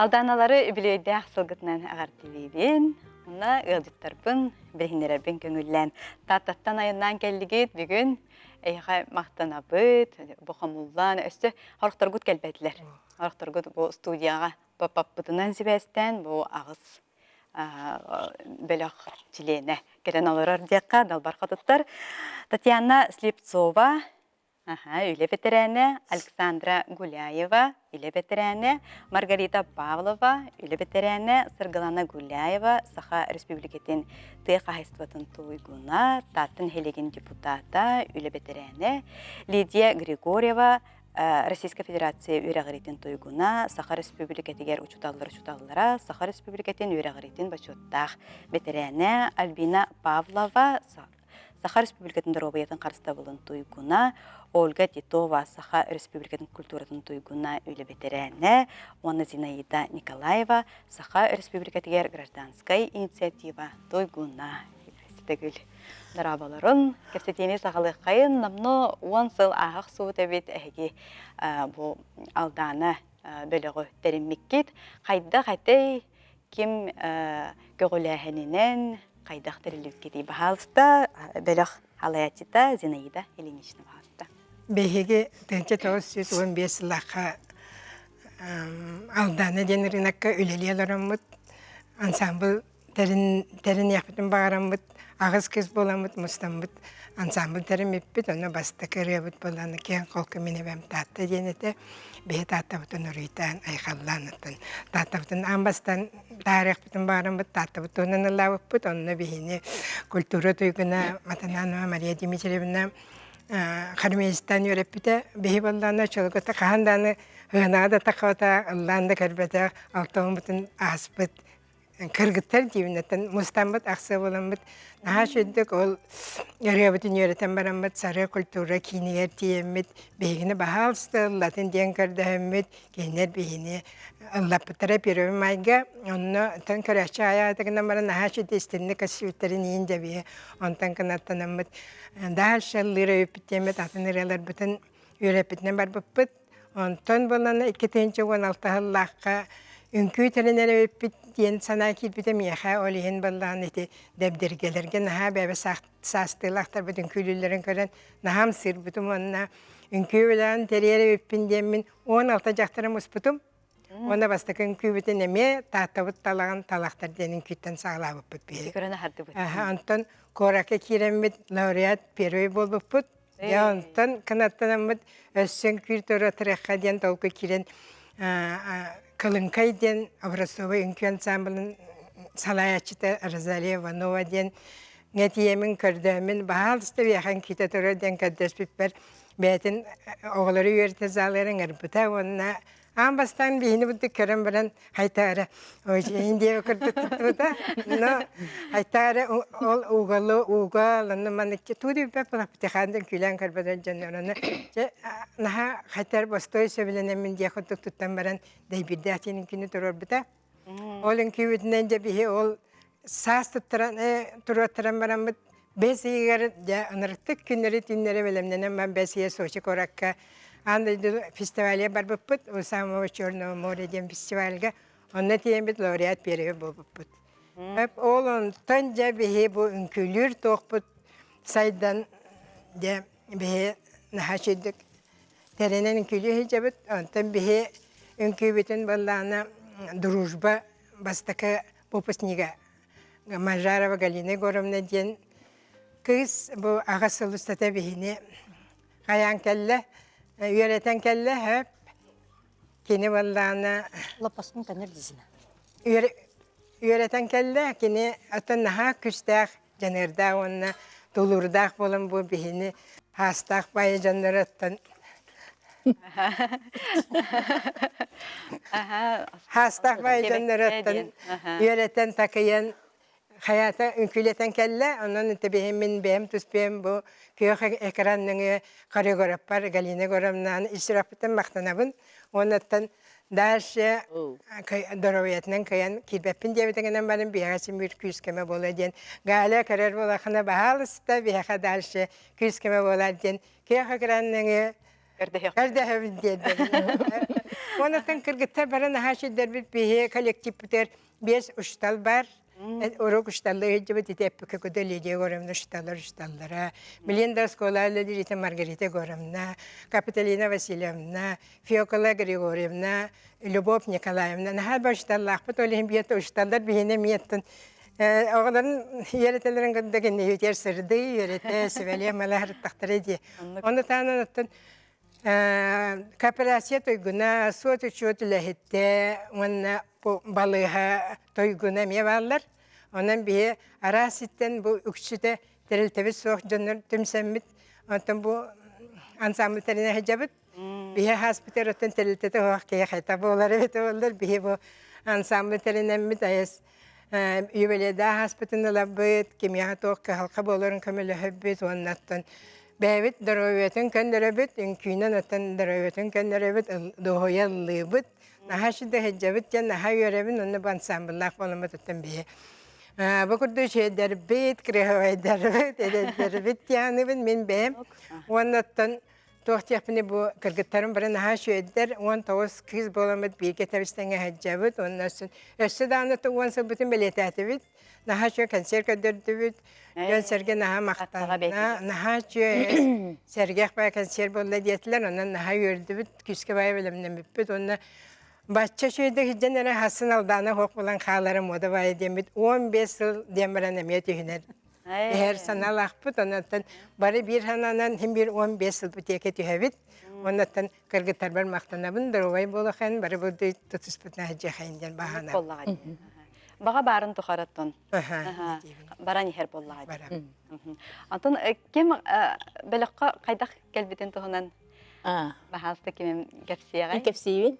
S1: Алданалары үбілейдәк сылгытынан ағартылейбен, уна ылжыттарбын, бәйінерербен көңіллән. Таттаттан айынан кәлігет бүгін әйға мақтанабыт, бұқамуллан, өсті арықтаргут кәлбәділер. Арықтаргут бұл студияға паппытынан зібәстен, бұл ағыз бөліқ чилейіне керен алырар дейққа далбарқа тұттар. Татьяна Слепцова, Үле ветераны, Александра Гуляева, Үле ветераны, Маргарита Павлова, Үле ветераны, Сыргалана Гуляева, Саха Республикатын Тыйқайстватын туйгуна, Татын Хелеген депутата, Үле ветераны, Лидия Григорьева, Российская Федерация Үйрәғыретін туйгуна, Саха Республикатигер учуталлара, Саха Республикатын Үйрәғыретін бачуттақ ветераны, Альбина Павлова, Саха Республикатын дробаятын қарыста болын туйгуна, Ольга Титова, Саха Республикатын культуратын туйгуна үлі ветераны, оны Зинаида Николаева, Саха Республикатигер гражданская инициатива туйгуна. Тегіл дарабаларын, кәпсетені сағалы қайын, намны 10 сыл ағық суыт әбет әйге бұл алданы бөлөгө териммиккит кайда хатей ким гөгөләһенинен кайдах терилүккити баһалста бөлөг халаячыта Зинаида Ильинична баһалста.
S8: Беһиги 1915 лаха алданы денеринакка үлелиялараммыт ансамбл терин яхпытын багараммыт агыз кыз боламыт мустаммыт ансамбл теримиппит оны баста кырыбыт боланы кен колку менебем татта денете бе таттабытын уруйтан айхалланытын таттабытын амбастан тарих бутын багараммыт таттабытын ыллабыппыт онны бихини культура туйгуна Матананова Мария Дмитриевна Хармейстан юреппите беһи боллана чолгота каханданы гынада таката алланда карбата алтомбутун аспыт кыргыттар дивнетен мустамбыт аксы боламбыт нахашыдык ол ярыбытын юретен барамбыт сары культура кинигер тиеммит бегини бахалсты латын ден кырдахыммит кейнер бегини аллаппытара перөбү майга онно тан карача аятыгынан бара нахашыды истинни касыютарын иинде бие онтан канаттанаммыт дальше лыры өпүттемет атыныралар бүтүн юрепитнен барбыппыт онтон боланы 2-16 үңкүй теренері өппіт ден сана келбіті мияға олиын боллағын еті дәбдергелерге наға бәбі састылақтар бұт үңкүйлілерін көрін нағам сыр бұтым онына үңкүй болағын терері өппін демін 16 жақтарым ұспытым оны бастық үңкүй бұтын әме таттабыт талаған талақтар денің күйттен сағылабып бұт бейі. Антон Корақа керемет лауреат первый бол бұппыт. Антон канаттанамыт өссен күйр тұры тұраққа ден толқы керен Калынкай ден образцовый үңкі ансамблын салаячыта Розалия Иванова ден нәтиемін көрдімін бағалысты бияқан күйті тұры ден кәддес біппер бәтін оғылары үйерті заларын әрбіта онына амбастан бейіні бұдды көрім бірін қайтары индия өкірді тұттыда но қайтары ол уғалы уғалыны маныкке туды бәп бұлақ бітіқандың күйлен көрбеден жанырыны наға қайтар бостой сөбіленемін де құттық тұттан баран дәйбірді әтенің күні тұрыр бұта олың күйбітінен де бейі ол сас тұраттыран баран бұд бәс егер ұнырықтық күнері түнері білімненен мен бәс ие Сочи Коракка Анда фестивале бар бұппыт, Самого Черного моря ден фестивальга, онна тиембет лауреат переге бұппыт. Ол онтан жа бейе бұл үңкілер тоқпыт сайдан де бейе нахашыдық теренен үңкілер жабыт, онтан бейе үңкілбетін баллана дружба бастықы бұпысниға. Мажарова Галина Горовна ден кыз бұл ағасы ұстата бейіне қаян кәлі Үйерeten kelle hep kini vallana
S3: Лопасын канер дизина.
S8: үйерeten kelle kini atan naha küstaq janırda onna dolurdaq bolun bu bihini hastaq bayı janıratan hastaq bayı janıratan үйereten takıyan hayata ünkületen kelle onun tebihimin behem tuspem bu köyök ekranını koreograflar Galina Gorovna'nın israfıtan maktanabın ondan daşı doroviyatından kayan kilbepin devletingen benim bir hasim bir küskeme boladiyen gale karar bolakana bahalısta bir ha daşı küskeme boladiyen köyök ekranını Kardahevin dedi. Ondan kırgıtta baran haşider bir kolektif biter 5 uçtal var. Orok uçtallığı hecebe tepki ködeliye görümlü uçtallara. Melinda Skolarla dirite Margarita Gorovna, Kapitalina Vasilyevna, Fyokola Grigorievna, Lubov Nikolayevna. Her baştallar, bu olimpiyata uçtallar bihine miyetten. Oğlanın yöretelerin gönderken yüter sırdı, yörete, Siveliye Malahar tahtları diye. Onu tanıttın. Kooperasiya toyguna, suat uçuat lehette, onun balığa toyguna mevallar. Onun bir arasitten bu üçüde teriltevi soğuk canır tümsemmit. Ondan bu ansambl terine hecabıt. Bir haspiter otan teriltete hoğuk kaya khayta boğular evet oğullar. Bir bu ansambl terine mit ayas. Yüveleda haspitinde labbıt, kimya toğuk halka boğuların kameli höbbüt ondan. Bevit darovetin kenderebit, inkünen atan darovetin kenderebit, doğuyallıyıbıt. Naha şimdi hecabit ya naha yörebin onu ansambullah olamat atan biye. Bu kurdu şey derbit, krehavay derbit, derbit yani ben beyim. Ondan Тоқтияпыны бу кыргыттарын бары наха шөйдер 19 кыз боламыд бирге табыстаңа хаджабыт. Ондан сон өссө даанаты 10 сыл бүтүн белетатыбыт. Наха шö концерт көдөрдүбүт. Жөн серге наха мактана. Наха шö сергех бай концерт болду диетилер. Ондан наха өрдүбүт. Күскө бай белемнен бүппүт. Онна бачча шөйдө хидженере хасын алдана хок болан халары мода бай демит 15 сыл демирен эмет үйнер. Her sanalakpıt, ondan bari bir hananan hem bir 15 yıl büteke tühevit, ondan kırgıtar bir maktanabın, drovay bolakhan, bari buldu tutuspıtna hacı hayından bahana.
S1: Bollağa. Bağa barın tuqarattın. Baran yer bollağa. Антон кем белекка кайдак келбитен туһунан бахалты кем кепсиягай.
S9: Кепсиевин.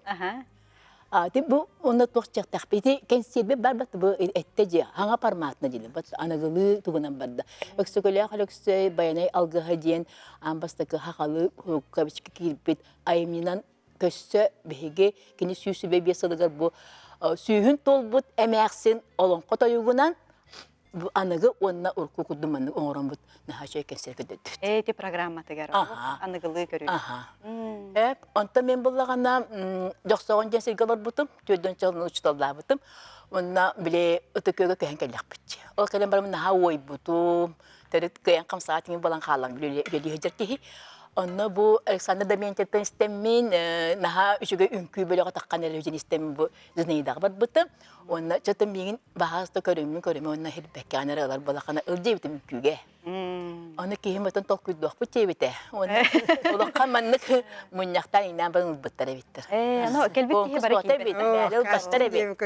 S9: Тип бу онда тохчак тахпити кенсебе барбат бу эттеже ханга парматна диле бат анагылы тугунан барда. Өксөгөлө халыксы баянай алгы хадиен амбастакы хакалы кабички кирпит айымнан көссө беге кини сүйсү бебесылыгар бу сүйүн толбут эмексин олон котоюгунан бу анагы онна урку кудуман оңоромбут нахача кенсерге дөт.
S1: Эти программа тегер анагылы көрү.
S9: Онта мен буллагана жоксогон жесилгалар бутум, төдөн чалын учталла бутум. Онна биле өтөкөгө кehen келек битчи. Ол келен барым наха ой бутум. Терет кыян кам саатын балан халам биле хежерки. Онна бу Александр Дементьевтен истемин наха үшүгө үнкүй бөлөгө таккан эле үжүн истем бу зынайдагы бар бутум. Онна чатым мигин бахаста көрөмүн онна хилбекке анаралар балакана ылдебитим үнкүйгө. Оны кийим өтөн толкуйдук бу чебите. Оны улакка маннык муньяктан инан бын буттара биттер.
S1: Ну келбит
S9: баракет. Ал бастара бит.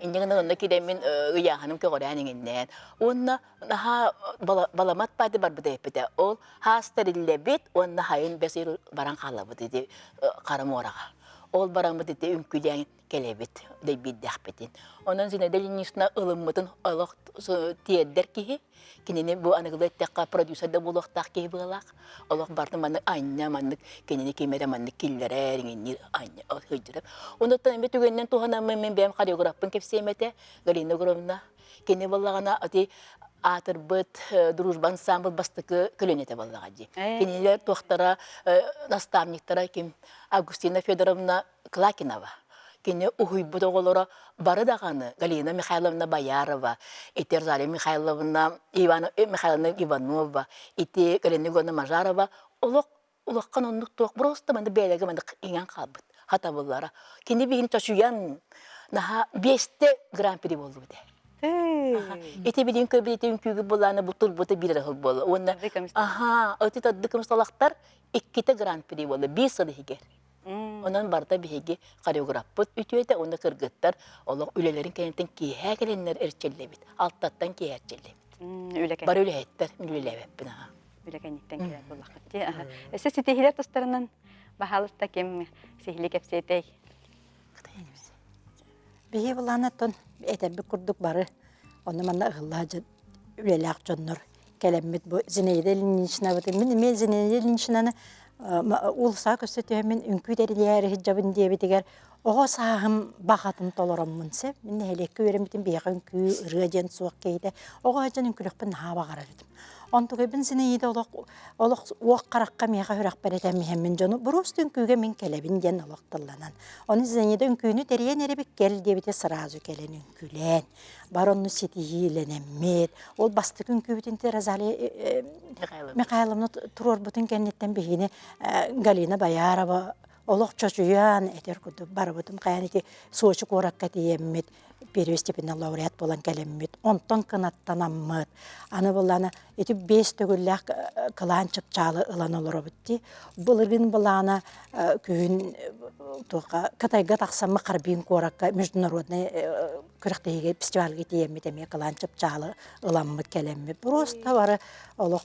S9: Индигэн онна кидемин уя ханым көгөрәнин иннен. Онна наха баламат бады бар бу депите. Ол хастарилле бит онна хайын бесир баран халабы диди караморага. Ол барамы диди үнкүлән келебит дей биддәхпетин. Онан зинеделинишна ылыммытын алак тиеддер кихи. Кинени бу аныгылы тәкка продюсерда булактак ки булак. Алак барды маны айна маннык кинени кемере маннык киллере риңни айна хыжырып. Ондан эме түгеннен тухана мен бем хореографпын кепсемете Галина Громовна. Кене буллагана ати атыр бит дружба ансамбль бастыкы көлөнете буллагади. Кинелер тохтара наставниктара ким Августина Федоровна Клакинова. Кене ухуй будоголора бары даганы Галина Михайловна Боярова, Итерзали Михайловна Михайловна Иванова, Ити Галина Мажарова, улак канонлук ток просто менде белеге менде иңан калбыт. Хата буллара. Кене бигин ташуян наха 5 гран-при болду де. Ити бидин көбөйт үнкүгү буланы бутул буты бир хыл болду. Онда өтө таддыкым салактар 2 гран-при болду. 5 сыл хигер. Ondan barda bihegi koreografput ütüete onda kırgıtlar Allah ülelerin kentin ki hekelenler erçellebit alttattan ki erçellebit bar öyle etler ülelebet ha
S1: öyle kenitten kiler bullakti siz sitehiler dostlarından bahalısta kim sihlik hepsete
S3: Bihi bulanatın etebi kurduk barı onu manna ıhıllacı ülelak jonur kelemmit bu zineyedelin içine batı men zineyedelin içine улса көсөтөмүн үнкү дерилер хиджабын диебитигер ого саахым бахатын толороммунсе мен элекке беремитин бияга үнкү ырыжен суак кейде ого ажан үнкүлөкпүн хаба карардым онтугы бин сине иде олок уак каракка мияга хүрак беретем мехемин жону буруст үнкүгө мен келебин ден олоктолланан оны зенеде үнкүнү териен эребик кел диебите сразу келен үнкүлен баронну ситииленеммет ол бастык үнкүбүтүн теразали Михайловна турор бутун кеннеттен бихини Галина Боярова олох чочуян этер куду барбутун каянити суочу коракка тиеммит первый степенный лауреат болан келеммит онтон кынаттанаммыт аны булана эти 5 төгүллак кылан чыпчалы ылан олоробутти булыргын булана күн тока катайга таксамы карбин коракка международный күрөктеги фестивальге тиеммит эме кылан чыпчалы ыламмыт келеммит просто бары олох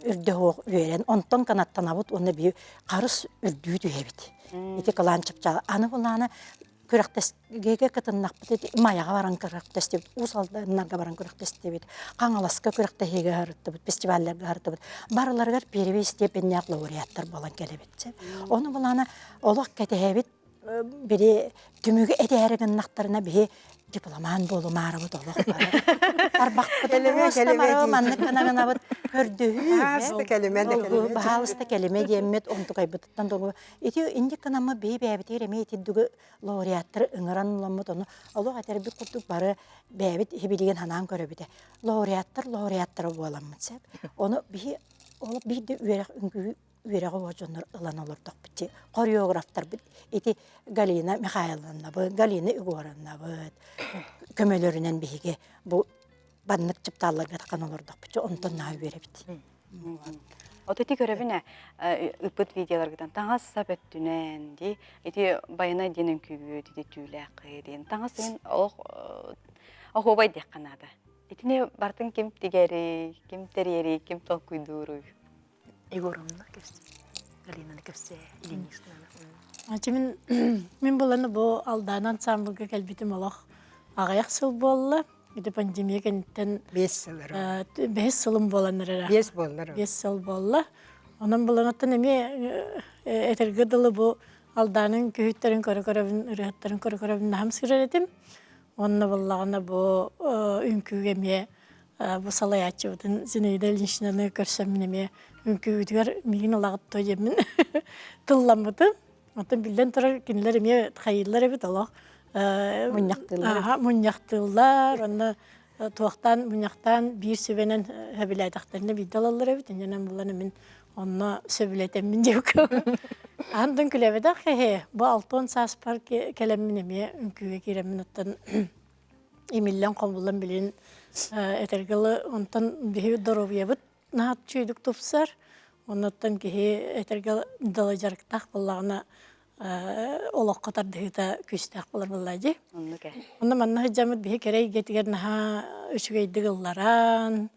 S3: үрдө верен онтон канаттанабыт оны би карыс үрдүү түһебит эти кылан чыпчалы аны булана күрәктәсгеге кытыннакпыт маяга баран күрәктәстеп усалдарнарга баран күрәктәстеп каңаласка күрәктәһеге харытты фестивальләргә харытты барларга первый степенный лауреаттар булган келебетсе оны булана олак кетебит
S10: biri tümüge ederigen naqtarına bihi diploman bolu marabı dolu. Arbaqpıda manlık kanağına kördüğü.
S8: Hasta kelime de kelime.
S10: Bahalısında kelime diyemet ontu kaybıtıttan dolu. Eti indi kanama bihi bäbit ereme eti dugu laureattır ıngıran ulamıt onu. Allah ateri bir kutuk barı bäbit hebiligen hanan köröbüde. Laureattır bu alamıt. Onu bihi olup bir de üyerek oğacanlar ılan olur bitti. Koreograflar eti Galina Mikhailovna bu, Galina Igorovna bu. Kömelörünen bihige bu banlık çıptallarga takan olur bitti. Ondan nahi üyerebiti.
S1: O teti görevine ıpıt videolardan tağa sabet dünen di. Eti bayana dinin kübü dedi tüylaqı den. Tağa sen o hobay dekanada. Etine bartın kim tigeri, kim teriyeri, kim tokuyduğuru.
S9: Igorovna köse. Galina'nı köse.
S10: Min bulanı bu aldanan samburga kelbitim olaq. Ağayak sıl bolla. Gide pandemiya kentten
S8: 5 yıllar.
S10: 5 sılım bolanırara.
S8: 5 bollar.
S10: 5 sıl bolla. Onun bulanatın emi etergıdılı bu aldanın kühütlerin korakorabın, ürühatların korakorabın ham süreredim. Onunla bullağına bu ünkügemiye bu salayatçı budun Zineyde linşinanı görsem emi ünkügüdügar migin olağıt toyemin tıllanmadı. Ondan bilden turar günler emi hayırlar evi dolaq. Munyaqtıllar. Onu munyaqtan bir süvenen hebilaytaklarını bidalalar evi. Tencenem bulanı min onu söbületem min yok. Andın külevedak bu 6-10 saat par kelemin emi ünküge kiremin ottan emillen kombulan bilin etergalı ondan bihi doroviyabıt nahat çüydük tupsar. Ondan ki etergalı dalajarıktaq bullağına olaq qatar dehita küstaq bular bullaji. Onda manna hıcamıt bihi kerey getiger naha üçügeydi gıllaran,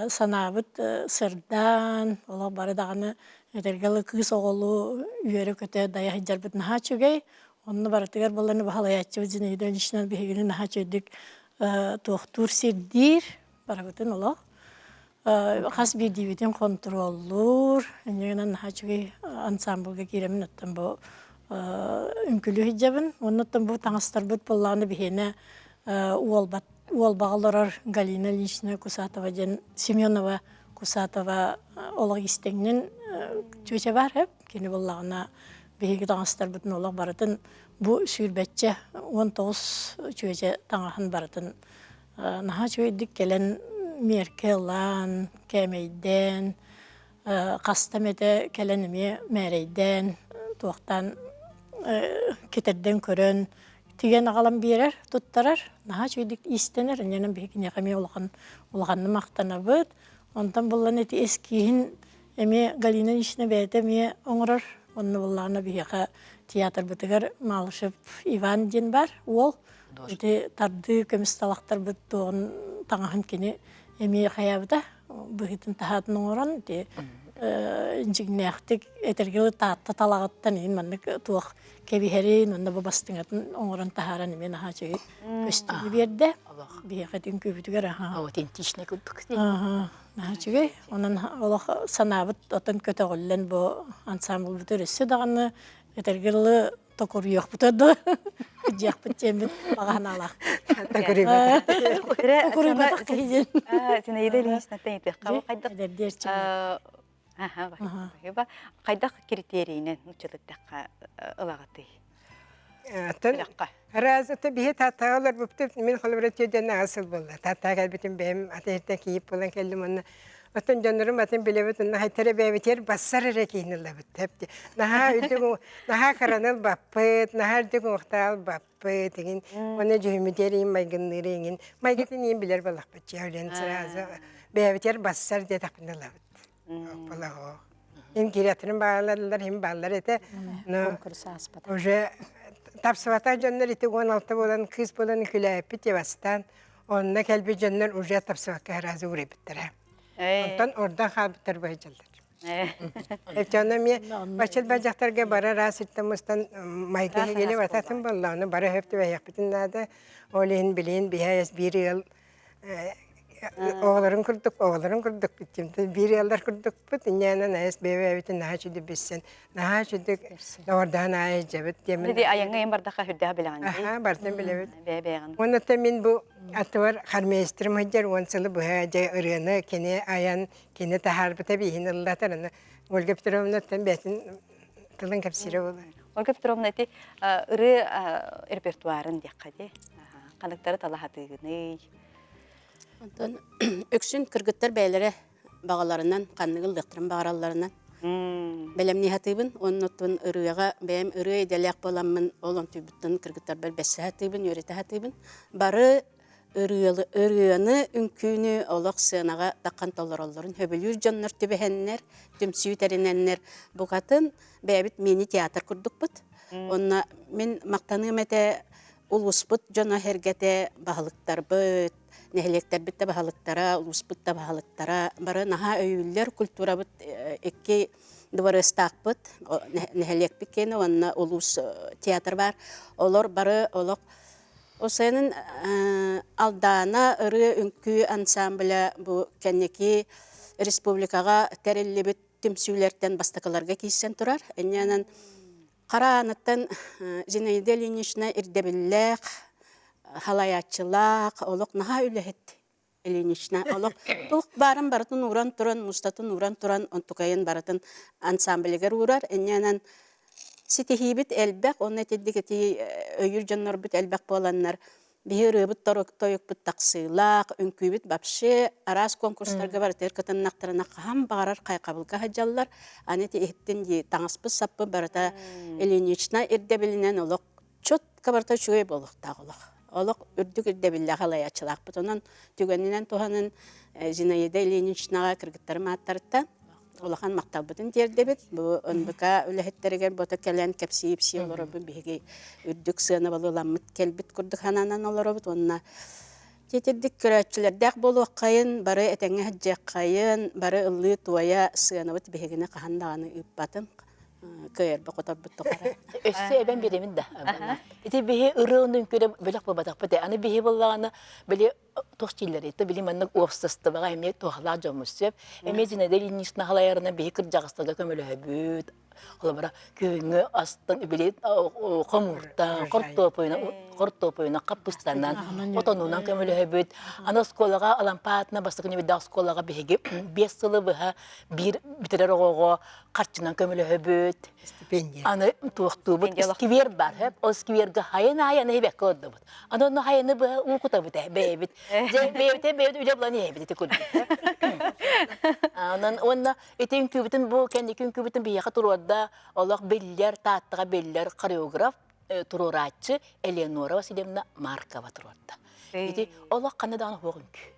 S10: sanabıt sırdan, olaq barı dağını etergalı kız oğlu üyeri köte daya hıcarbıt naha çügey. Onda baratigar bularını bahalayatçı Zineyde Linşinan bihigini naha çöydük tohtur sirdir, barabıtın olaq. Khas bir dividim kontrollur. Enyeğinen naha çügey ansambulga kiremin ötten bu ünkülü hicabın. Ondan bu tanıstarbıt bullağını bihine uol bağlarar Galina Linşina Kusatova jen Semyonova Kusatova olaq isteninin çöçe var hep. Kini bullağına bihigi tanıstarbıtın olaq baratın bu sürbetçe 19 çöçe tanıhın baratın. Naha çöydik gelen Merkelan, Kemeyden, Kastamete kelenimi Mereyden, Tuğtan Keterden körön, Tigen ağalan birer tuttarar. Naha çöydik istenir. Enyenin bihigin yakami olağanlı maqtanabıd. Ondan bulan eti eskihin emi Galina işine beyde emi onurar. Onu bullağına bihiga tiyatr bitigar Malışıp Ivan den var. Ol. Eti tardı kömüstalaqtar bittuğun tanahın kini emi hayabda. Bihidin tahatın onuran. İncikneyaktik etergili tahtta talağıttan in manlık tuğ kebiherin onda babastığın onuran taharan emi naha çöy köstüğünü berdi. Bihiga din köbütügar.
S9: Ama tentişne kudduk.
S10: Naha çöy. Onun olaq sanabıt otan köte gollen bu ansambul bütürüsü dağını etergili tokur yok butada. Kıcak bütçemit bağan alaq. Tokur batak kıyın.
S1: Zineyde Linşinan'dan eti. Qaydak kriteriyinen uçılıdaqqa ılağıtı.
S8: Razıta bihi tatağalar buptu min xolbratiyeden asıl bolla. Tatağa gelbitim benim atehte kiyip bolan kellim onu. Otun canlarım atın bilebet onu haytara bebiter bassar rekinilla bit hepti. Naha üdügün naha karanal bappıt, naha üdügün oqtal bappıt egin. Ona cühümüderiyim maygınlarıyın. Maygitin biler balaq bit yavlen sırazı. Bebiter bassar diye takpınala bit. Bola o. Hem kiratının bağlarlar hem bağlar ete. Oje tapsıvata canlar iti 16 bolan kız bolan külayıp yavastan. Onunla kelbi canlar oje tapsıvaka herazi uğrayıp bittere. Ondan oradan kalbitter baycallar. Hep canım ya başıl bacaklarga bara rasittamıstan maykeli gelip atatın bolla onu bara hep de yayak bitin nada. Olehin bileyin bihayas bir yıl Oğların kurduk bittimdi. Bir yıllar kurduk bit. İnyanın ayız bebe bitin naha çüdü bitsin. Naha çüdük oradan ayız cebit.
S1: Dedi ayanga en bardaka hüddeha bilen.
S8: Aha, bardan bile bit.
S1: Bebeğin.
S8: Onu da min bu atıvar harmeyestirim hacer onsalı bu haca ırığını kene ayan kene tahar tabi hinallatırını. Olga Petrovna betin kılın kapsire olur.
S1: Olga Petrovna eti ırı repertuarın dikkati. Kanıkları talahatığını.
S11: Ondan öksün kırgıtlar beylere bağalarından, kanlıgıl dıktırın bağarallarından. Belem nihatibin, onun otun ırıyaga, benim ırıya edelek bolamın, olan tübütten kırgıtlar bel besi hatibin, yörete hatibin. Barı ırıyanı, ünkünü, olak sığınaga takkan tolarolların, höbülür canlar tübehenler, tümsüyü terinenler. Bu katın, beyabit mini tiyatr kurduk bud. Onna min maktanığım ete, ulusput, jona hergete bahalıktar bud. Nehelekler bitte bahalıktara, ulusput da bahalıktara, bara naha öýüller kultura bud, ekki duvara stakbud, nehelek bikeni, onna ulus tiyatr var. Olor bara olok. O senin aldana ırı ünkü ansambla bu kenneki respublikaga terelli bit tümsülerden bastakalarga kiysen turar. Enyanan qaranattan Zinaida Ilyinичna irdebillek, halayatçılak, olok naha ülehet Ilyinичna. Olok barın baratın uğran turan, mustatın uğran turan, ontukayin baratın ansambleger uğrar. Enyanan sitihibit elbek, onun etediketi öyür canlar bit elbek bolanlar. Bir rıbıt toyuk bit taksılak, ünkübit babşı, aras konkurslarga var, terkatan naqtarana qaham bağırar qaykabılga hacallar. Aneti ehittin di taŋaspı sappı barata Ilyinичna irdebilinen olok. Çot kabarta şöy boluk tağılıq. Olok ürdük irdebille halayatçılak bit. Onun tügöninen tohanın Zinaida Ilyinичnaga kırgıttarı maattarıttan. Olahan maktabıdın derdebit. Bu önbüka ülehetterigen bota kelen kepsiyipsi olorobun bihigi ürdük sığına balılamıt kelbit kurduk hananan olorobut. Onna tetirdik köretçiler dek bolu kayın, barı etenge hacjak kayın, barı ıllı tuaya sığına bit bihigine kahandağını üpbatın. Köyerbe kotor bütü kara.
S9: Össe ben biremin de. Iti bihi ırığının köre bölük babadak pate. Ani bihi ballağını böyle tohçilleri eti bilim anlık ofsastı baga emek tohlar camusep. Emecine delin işine halayarına bihi kırcağıstıga kömülü höbüt. Ola bara köyünü astan bilet komurtan, kort topuyuna kapıstandan, otonunan kömülü höbüt. Ana skolaga alan patna bastıkını bir dağ skolaga bihigi 5 yılı biha bir bitirer oğu karçınan kömülü höbüt. Ana tuğtu bu iskiver var hep. O iskiverge hayana hebe kodu bu. Ana onu hayana bu ukuta bu te bebit. Bebit öyle bulan hebe te kodu. Anan onna etin kübütün bu kendi kübütün bir yaka turda Allah beller tattıga beller koreograf turoratçı Eleonora Vasilyevna Markova turda. Eti Allah kanadan hoğunk.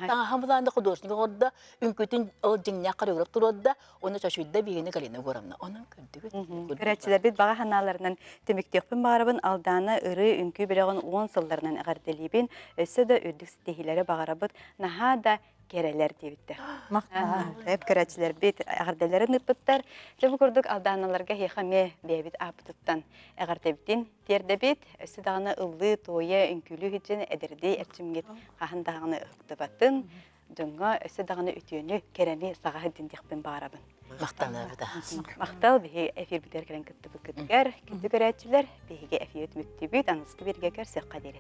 S9: Tağa hamlanda hudosnik orada ünkütün o jingnya koreograf turda onu çaşıyda birini galina goramna. Onun kördügü.
S1: Köretçiler bit baga hanalarından temiktiqpin bağırabın aldana ırı ünkü bileğin 10 sıllarından ağardelibin össe de ördük sitehilere bağırabıt naha da gereler dibitti. Hep köretçiler bit ağardelere nıpıttar. Tabi kurduk aldanalarga heyxame bebit apıtıttan ağardebitin terde bit össe dağına ıllı toya ünkülü için ederdi erçimget qahandağını ıqtıbatın. Dünga össe dağına ütüyünü kereni sağa dindiqpin bağırabın. Maqtal bihi efir biterkelen kıttıbı kıttıgar. Kütü köretçiler bihiге efiyet müktübüt anıskı birge körsek qaderi.